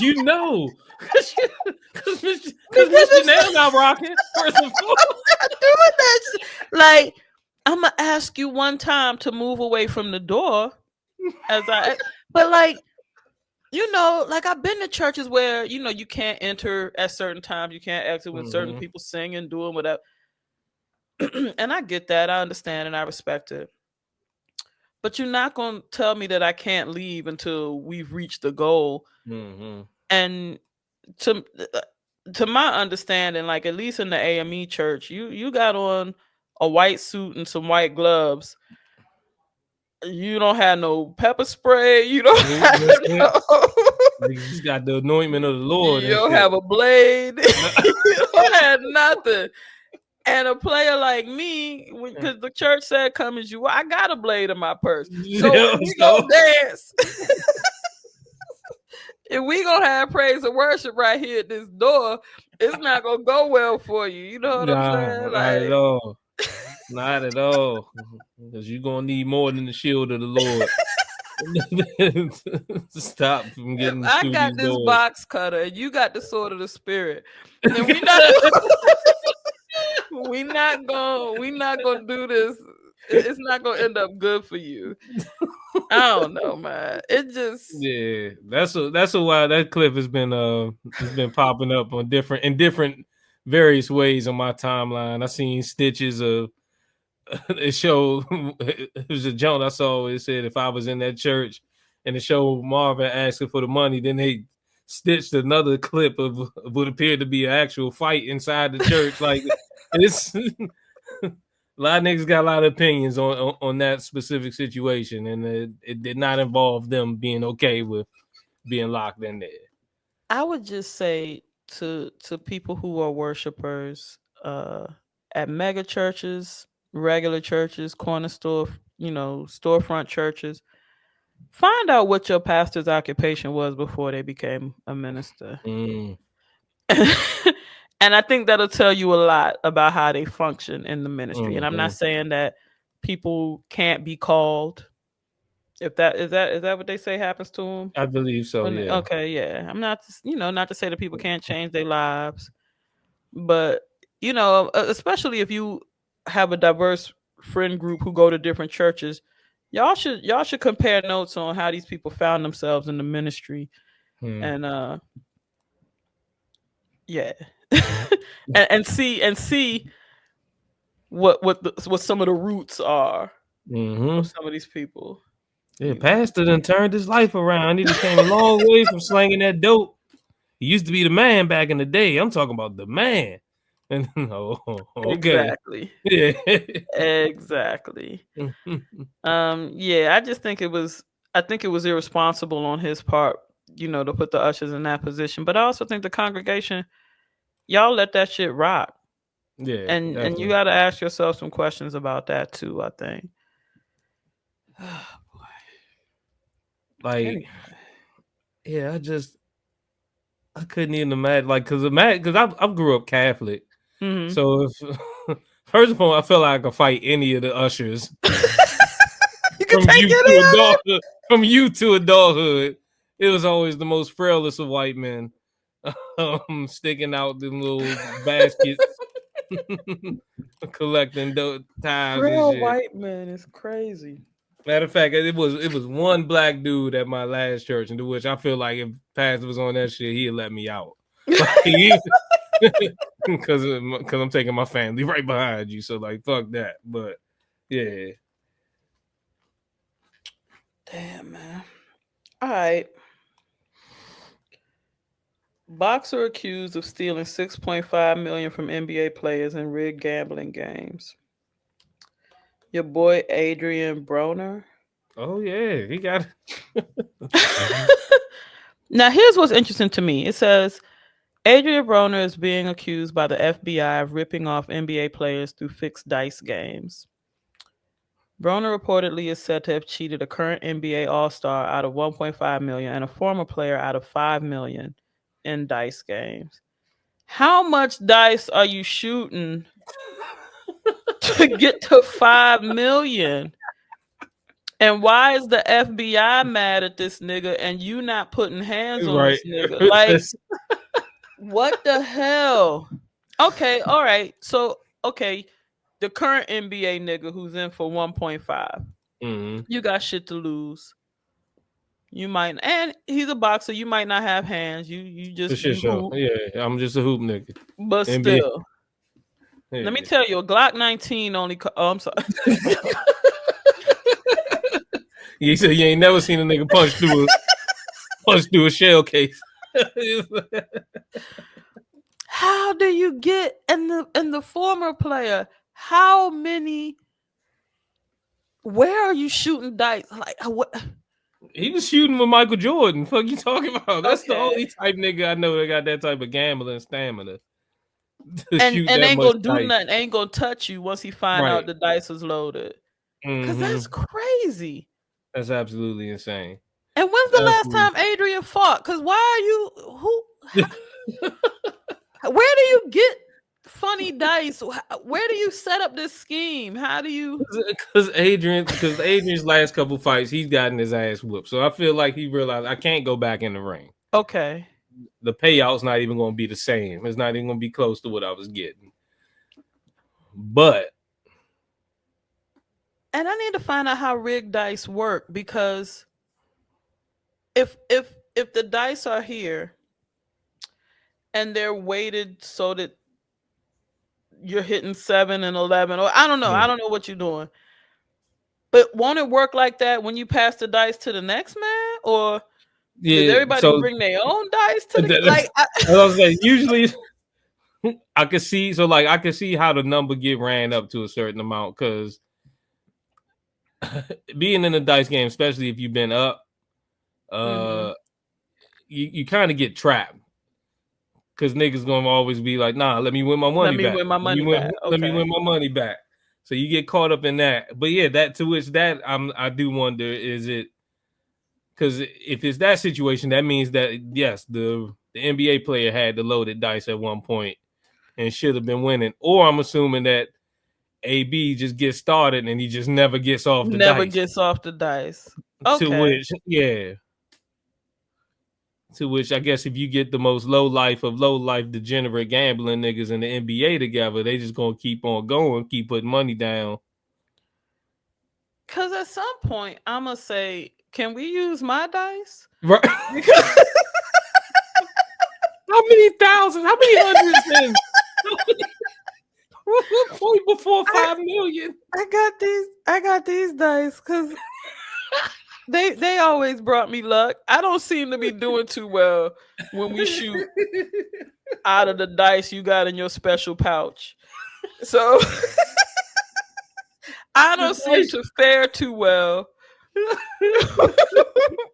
cause Mr. Nail not rocking. First of all, I'm not doing that shit. Like, I'm gonna ask you one time to move away from the door, but like, like I've been to churches where you can't enter at certain times, you can't exit when certain people singing, doing whatever, and I get that, I understand, and I respect it. But you're not gonna tell me that I can't leave until we've reached the goal. And to my understanding, like at least in the AME church, you got on a white suit and some white gloves. You don't have no pepper spray. You don't have you just got the anointment of the Lord. You don't have a blade. You don't have nothing. And a player like me, because the church said, "Come as you are," I got a blade in my purse. So when we go dance, if we gonna have praise and worship right here at this door, it's not gonna go well for you. You know what I'm saying? Not at all. Not at all. Because you're gonna need more than the shield of the Lord. Stop from getting. I got this box cutter, and you got the sword of the spirit, and we not gonna do this. It's not gonna end up good for you. I don't know, man. It just that's a while that clip has been popping up on different various ways on my timeline. I seen stitches of it showed it was a joke I saw. It said if I was in that church and it showed Marvin asking for the money, then they stitched another clip of what appeared to be an actual fight inside the church. Like it's a lot of niggas got a lot of opinions on that specific situation, and it did not involve them being okay with being locked in there. I would just say to people who are worshipers at mega churches, regular churches, corner store, storefront churches, find out what your pastor's occupation was before they became a minister. And I think that'll tell you a lot about how they function in the ministry. And I'm not saying that people can't be called. If that is that what they say happens to them? I believe so. Yeah. Okay. Yeah. I'm not, not to say that people can't change their lives, but especially if you have a diverse friend group who go to different churches, y'all should compare notes on how these people found themselves in the ministry, and yeah, and see what some of the roots are of some of these people. Yeah, pastor done turned his life around. He came a long way from slanging that dope. He used to be the man back in the day. I'm talking about the man. And okay. Exactly. Yeah. Exactly. Yeah, I just think it was irresponsible on his part, to put the ushers in that position. But I also think the congregation, y'all let that shit rock. Yeah. And you got to ask yourself some questions about that too, I think. Oh, boy. Like, anyway. Yeah, I couldn't even imagine, like, because I grew up Catholic. So if first of all, I felt like I could fight any of the ushers. From youth to adulthood, it was always the most frailest of white men sticking out the little baskets, collecting ties. Frail and shit. White men is crazy. Matter of fact, it was one black dude at my last church, into which I feel like if Pastor was on that shit, he'd let me out. Because I'm taking my family right behind you, so like fuck that. But yeah, damn, man. All right. Boxer accused of stealing $6.5 million from NBA players in rigged gambling games. Your boy Adrian Broner. Oh yeah, he got it. Now here's what's interesting to me. It says Adrian Broner is being accused by the FBI of ripping off NBA players through fixed dice games. Broner reportedly is said to have cheated a current NBA All-Star out of 1.5 million and a former player out of 5 million in dice games. How much dice are you shooting to get to 5 million? And why is the FBI mad at this nigga and you not putting hands on Right. this nigga? Like, what the hell? Okay, all right. So, okay, the current NBA nigga who's in for 1.5. You got shit to lose. You might, and he's a boxer. You might not have hands. You For just sure, you sure. hoop, Yeah, I'm just a hoop nigga. but NBA. still. Yeah. Let me tell you, a Glock 19 only. Oh, I'm sorry. You said you ain't never seen a nigga punch through a shell case. How do you get in the former player? How many? Where are you shooting dice? Like what? He was shooting with Michael Jordan. Fuck you talking about? That's the Okay. only type nigga I know that got that type of gambling stamina to And shoot and that ain't much gonna do dice. nothing. Ain't gonna touch you once he find Right. out the dice is loaded. Cause that's crazy. That's absolutely insane. And when's the last Absolutely. time Adrian fought? Cause why are you where do you get funny dice? Where do you set up this scheme? How do you? Because Adrian's last couple fights, he's gotten his ass whooped. So I feel like he realized I can't go back in the ring. Okay. The payout's not even going to be the same. It's not even going to be close to what I was getting. But And I need to find out how rigged dice work, because if the dice are here and they're weighted so that you're hitting 7 and 11, or I don't know what you're doing. But won't it work like that when you pass the dice to the next man? Or did everybody bring their own dice to the like? I was saying, usually I could see how the number get ran up to a certain amount, because being in a dice game, especially if you've been up, you kind of get trapped. Because niggas gonna always be like, nah, let me win my money back. Win my money back. Let me win my money back. So you get caught up in that. But yeah, I do wonder, is it because if it's that situation, that means that yes, the NBA player had the loaded dice at one point and should have been winning. Or I'm assuming that AB just gets started and he just never gets off the dice. Never gets off the dice. Okay. To which I guess if you get the most low life degenerate gambling niggas in the NBA together, they just gonna keep on going, keep putting money down. Cause at some point I'm gonna say, can we use my dice? Right. Because how many thousands? How many hundreds? What point before 5 million? I got these dice because they always brought me luck. I don't seem to be doing too well when we shoot out of the dice you got in your special pouch. So I don't seem to fare too well.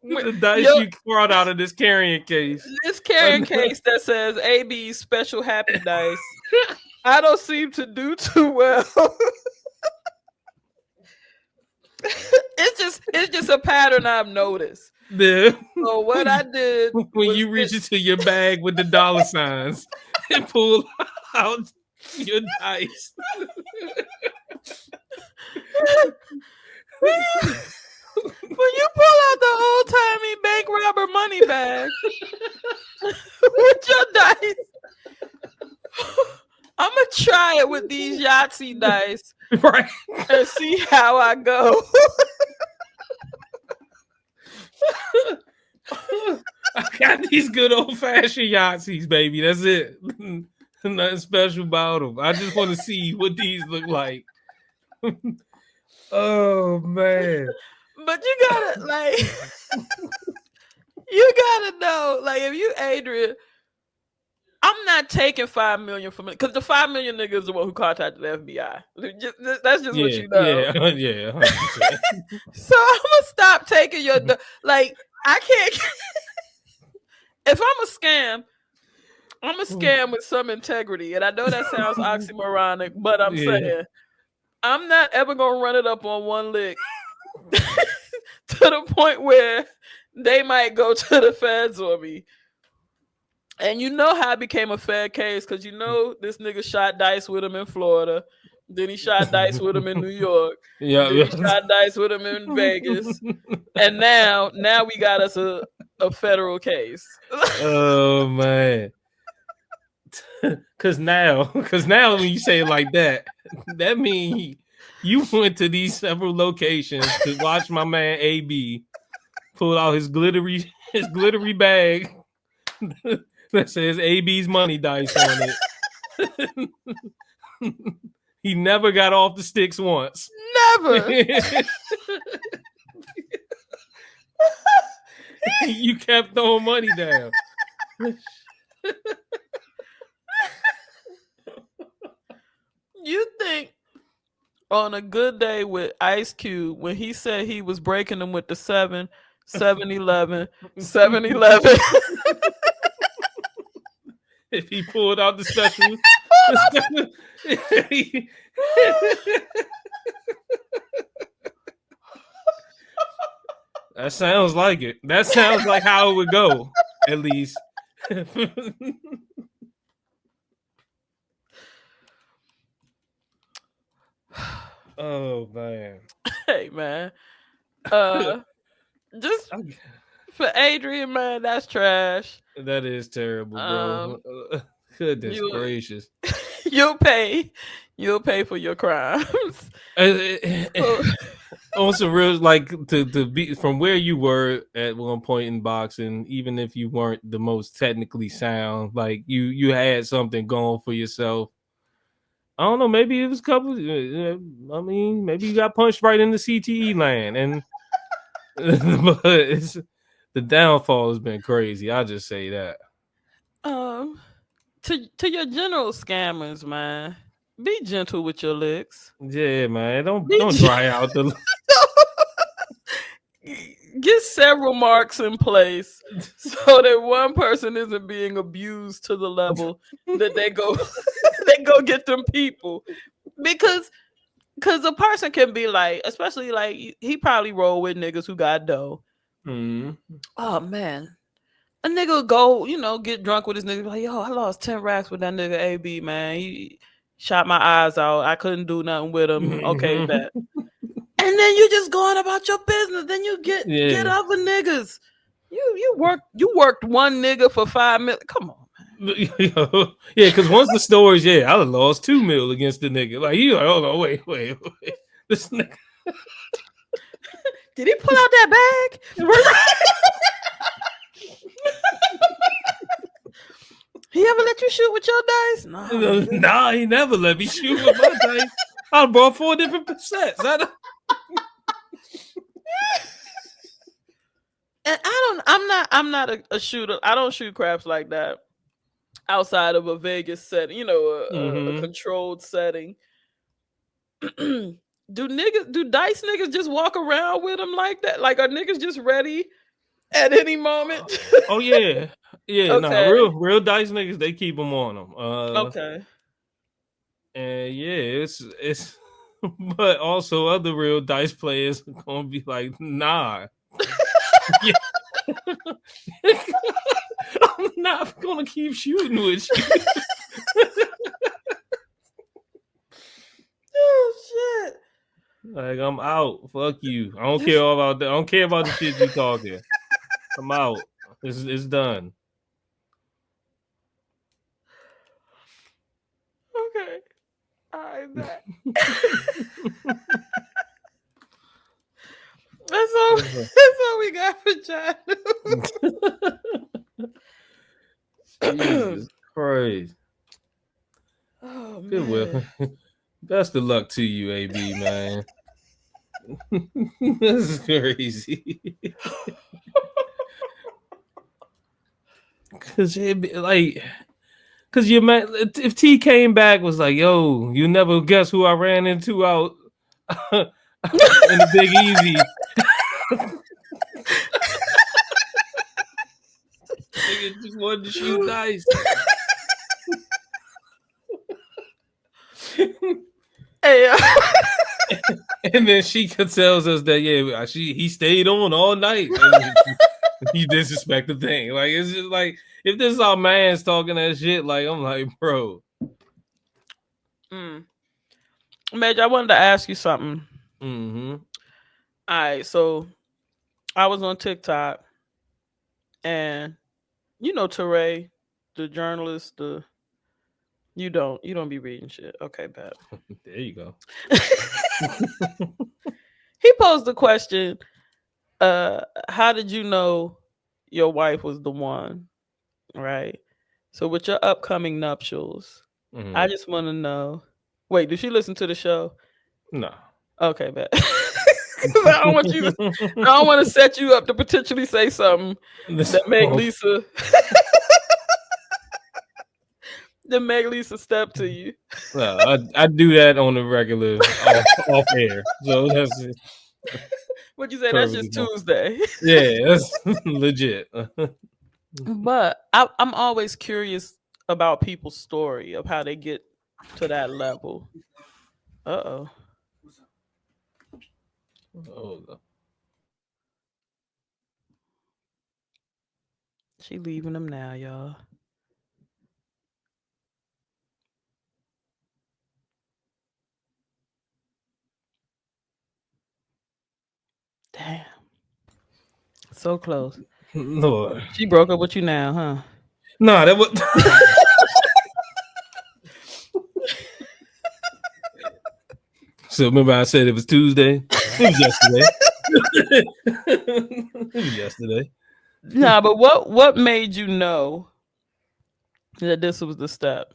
The dice you brought out of this carrying case. This carrying case that says AB special happy dice. I don't seem to do too well. It's just a pattern I've noticed. Yeah. So what I did when you reach into your bag with the dollar signs and pull out your dice. When you pull out the old timey bank robber money bag with your dice, I'm gonna try it with these Yahtzee dice, right, and see how I go. I got these good old fashioned Yahtzees, baby. That's it. Nothing special about them. I just want to see what these look like. Oh man! But you gotta you gotta know, like, if you Adrian, I'm not taking 5 million from it, because the 5 million nigga is the one who contacted the FBI. That's just what you know. Yeah. So I'm gonna stop taking I can't. If I'm a scam, I'm a scam with some integrity, and I know that sounds oxymoronic, but I'm Yeah. saying I'm not ever gonna run it up on one lick to the point where they might go to the feds on me. And you know how I became a Fed case, because you know this nigga shot dice with him in Florida, then he shot dice with him in New York, Yeah. then he shot dice with him in Vegas, and now we got us a federal case. Oh man. Cause now when you say it like that, that means you went to these several locations to watch my man AB pull out his glittery bag that says AB's money dice on it. He never got off the sticks once. Never. You kept throwing money down. You think on a good day with Ice Cube, when he said he was breaking them with the 7-Eleven, 7-Eleven. If he pulled out the special. That sounds like it. That sounds like how it would go, at least. Oh man. Hey man. Just for Adrian, man, that's trash. That is terrible, bro. Goodness gracious. You'll pay for your crimes. On some real, like, to be from where you were at one point in boxing, even if you weren't the most technically sound, like you had something going for yourself. I don't know, maybe it was a couple. I mean, maybe you got punched right in the CTE land, and but the downfall has been crazy. I'll just say that. To your general scammers, man, be gentle with your licks. Yeah, man, don't dry out the. Get several marks in place so that one person isn't being abused to the level that they go get them people, because a person can be like, especially like he probably roll with niggas who got dough. Oh man, a nigga go, get drunk with his nigga, like, yo, I lost 10 racks with that nigga AB, man. He shot my eyes out. I couldn't do nothing with him. Okay, bet. And then you just going about your business. Then you get other niggas. You worked one nigga for $5 million. Come on, man. Yeah, because once the stories, I done lost $2 million against the nigga. Like, you like, hold on, wait. This nigga. Did he pull out that bag? He ever let you shoot with your dice? No. Nah, he never let me shoot with my dice. I brought 4 different sets. And I'm not a shooter. I don't shoot craps like that outside of a Vegas setting, a controlled setting. Do dice niggas just walk around with them like that? Like, are niggas just ready at any moment? Oh yeah. Yeah, okay. Real dice niggas, they keep them on them. Okay. And it's but also other real dice players are gonna be like, nah. I'm not gonna keep shooting with you. Oh shit. Like, I'm out. Fuck you. I don't care about that. I don't care about the shit you talking. I'm out. It's done. Okay. I bet. That's all we got for John. Jesus Christ. Oh man. Good. Best of luck to you, AB, man. This is crazy. Cause your man, if T came back was like, yo, you never guess who I ran into out in the Big Easy. Nigga just wanted to shoot dice. And then she tells us that he stayed on all night. And you disrespect the thing. Like it's just like if this is our man's talking that shit, like I'm like, bro. Madge, I wanted to ask you something. Mm-hmm. All right, so I was on TikTok, and you know Teray, the journalist. You don't be reading shit. Okay, bad. There you go. He posed the question, how did you know your wife was the one? Right. So with your upcoming nuptials, I just want to know. Wait, did she listen to the show? No. Okay, bet. I don't want you to. I don't want to set you up to potentially say something that make Lisa. that make Lisa step to you. Well, I do that on the regular off air. So that's What you say? That's just Tuesday. Yeah, that's legit. But I'm always curious about people's story of how they get to that level. Oh. She leaving them now, y'all. Damn. So close. Lord. She broke up with you now, huh? No, that was So remember I said it was Tuesday? It was yesterday. It was yesterday. Nah, but what made you know that this was the step?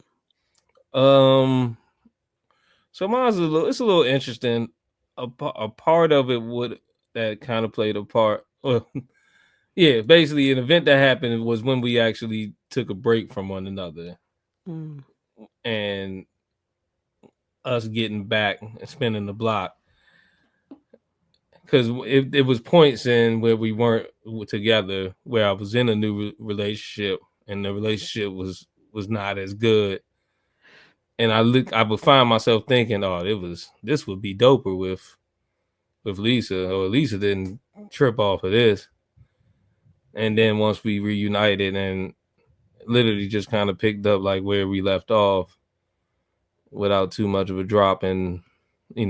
So mine's it's a little interesting. A part of it that kind of played a part. Well, yeah, basically an event that happened was when we actually took a break from one another. And us getting back and spinning the block. Because it was points in where we weren't together, where I was in a new relationship and the relationship was not as good. And I would find myself thinking, oh, this would be doper with Lisa, or Lisa didn't trip off of this. And then once we reunited and literally just kind of picked up like where we left off without too much of a drop in,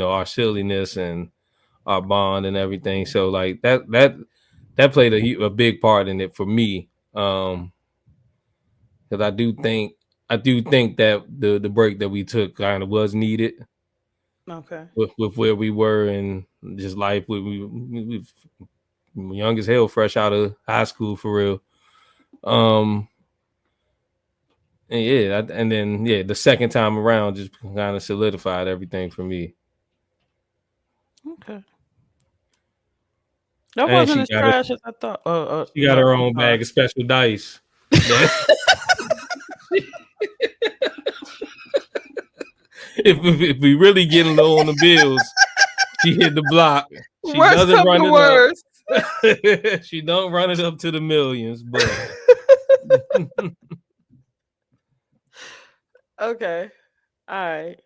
our silliness and our bond and everything. So like that played a big part in it for me. Because I do think that the break that we took kind of was needed. Okay. With where we were and just life, we young as hell, fresh out of high school for real. And then the second time around just kind of solidified everything for me. Okay. That wasn't as trash as I thought. She got her own bag of special dice. If we really getting low on the bills, she hit the block. She doesn't run it up. She don't run it up to the millions, but okay. All right.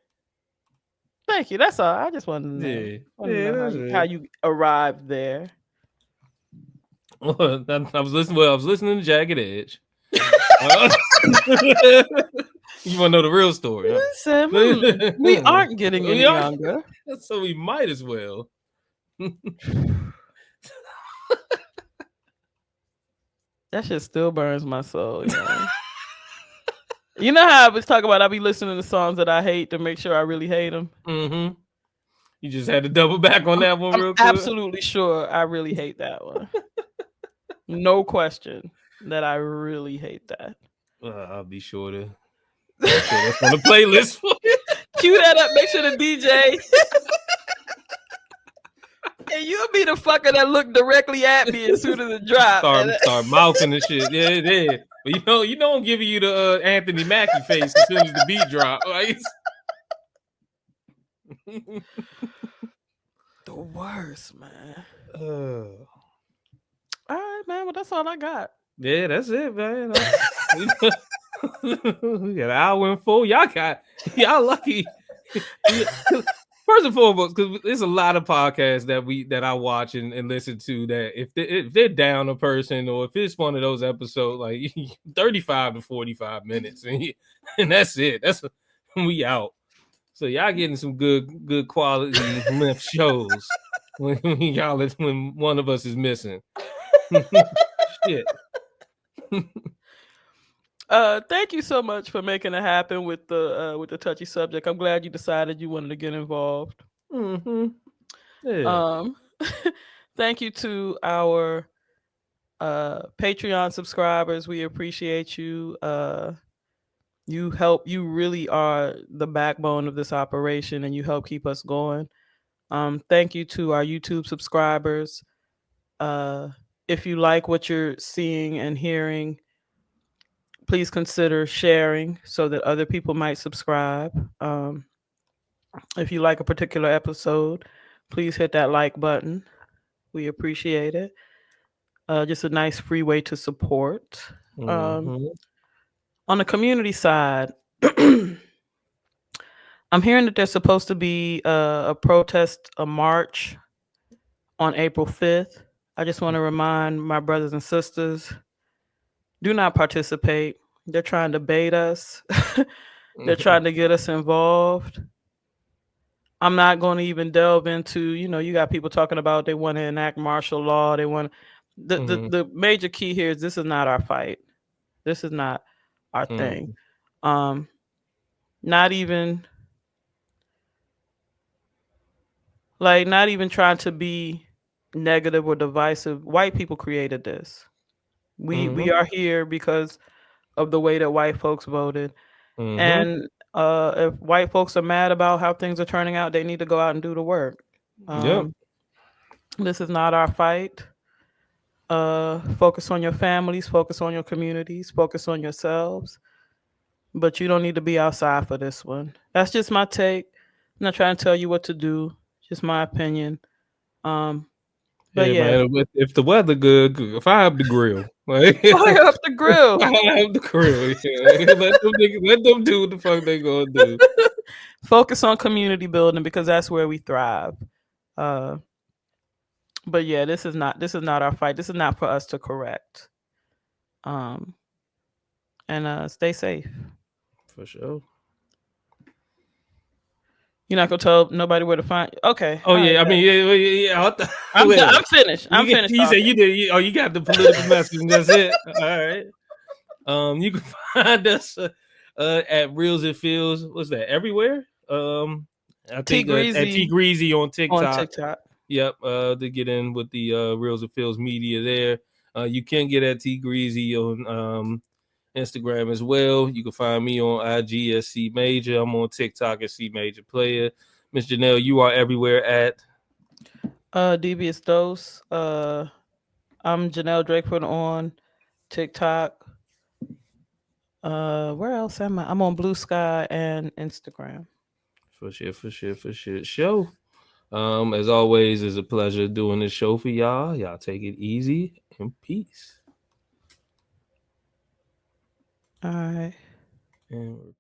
Thank you. That's all. I just wanted to know, how you arrived there. Well, I was listening to Jagged Edge. You want to know the real story? Huh? Listen, we aren't getting any younger, so we might as well. That shit still burns my soul. You know how I was talking about? I be listening to songs that I hate to make sure I really hate them. Mm-hmm. You just had to double back on that one, real quick. Absolutely sure I really hate that one. No question that I really hate that. I'll be sure to. That's on the playlist for you. Cue that up. Make sure the DJ. And you'll be the fucker that look directly at me as soon as it drops. Start mouthing and shit. Yeah. But you know I'm giving you the Anthony Mackie face as soon as the beat drop. Right? The worst, man. All right, man. Well, that's all I got. Yeah, that's it, man. We got an hour and 4. Y'all lucky. First and foremost, because there's a lot of podcasts that I watch and listen to that if they're down a person or if it's one of those episodes like 35 to 45 minutes and that's it. That's we out. So y'all getting some good quality length shows when when one of us is missing. Shit. Thank you so much for making it happen with the touchy subject. I'm glad you decided you wanted to get involved. Mm-hmm. Yeah. Thank you to our Patreon subscribers. We appreciate you. You really are the backbone of this operation and you help keep us going. Thank you to our YouTube subscribers. If you like what you're seeing and hearing, please consider sharing so that other people might subscribe. If you like a particular episode, please hit that like button. We appreciate it. Just a nice free way to support. Mm-hmm. On the community side, I'm hearing that there's supposed to be a protest, a march on April 5th. I just want to remind my brothers and sisters, do not participate. They're trying to bait us. They're trying to get us involved. I'm not going to even delve into, you got people talking about they want to enact martial law. They want the major key here is this is not our fight. This is not our thing. Not even trying to be negative or divisive. White people created this. We are here because of the way that white folks voted. And if white folks are mad about how things are turning out, they need to go out and do the work. This is not our fight. Focus on your families, focus on your communities, focus on yourselves. But you don't need to be outside for this one. That's just my take. I'm not trying to tell you what to do. Just my opinion. But yeah, man, if the weather good, fire up the grill. Like, fire up the grill. Fire up the grill. Yeah. Let them do what the fuck they gonna do. Focus on community building because that's where we thrive. But yeah, this is not our fight. This is not for us to correct. And stay safe. For sure. You're not gonna tell nobody where to find. Okay. Oh yeah, right, I mean yeah. I'm finished. I'm finished. You said you did. You got the political message. That's it. All right. You can find us at Reals&Feels. What's that? Everywhere. I think at T Greasy on TikTok. On TikTok. Yep. To get in with the Reals&Feels media there. You can get at T Greasy on Instagram as well. You can find me on IG as C Major. I'm on TikTok as C Major Player. Miss Janelle, you are everywhere at Devious Dose. I'm Janelle Drakeford on TikTok. Where else am I? I'm on Blue Sky and Instagram. For sure. Show. As always, it's a pleasure doing this show for y'all. Y'all take it easy and peace. All right. And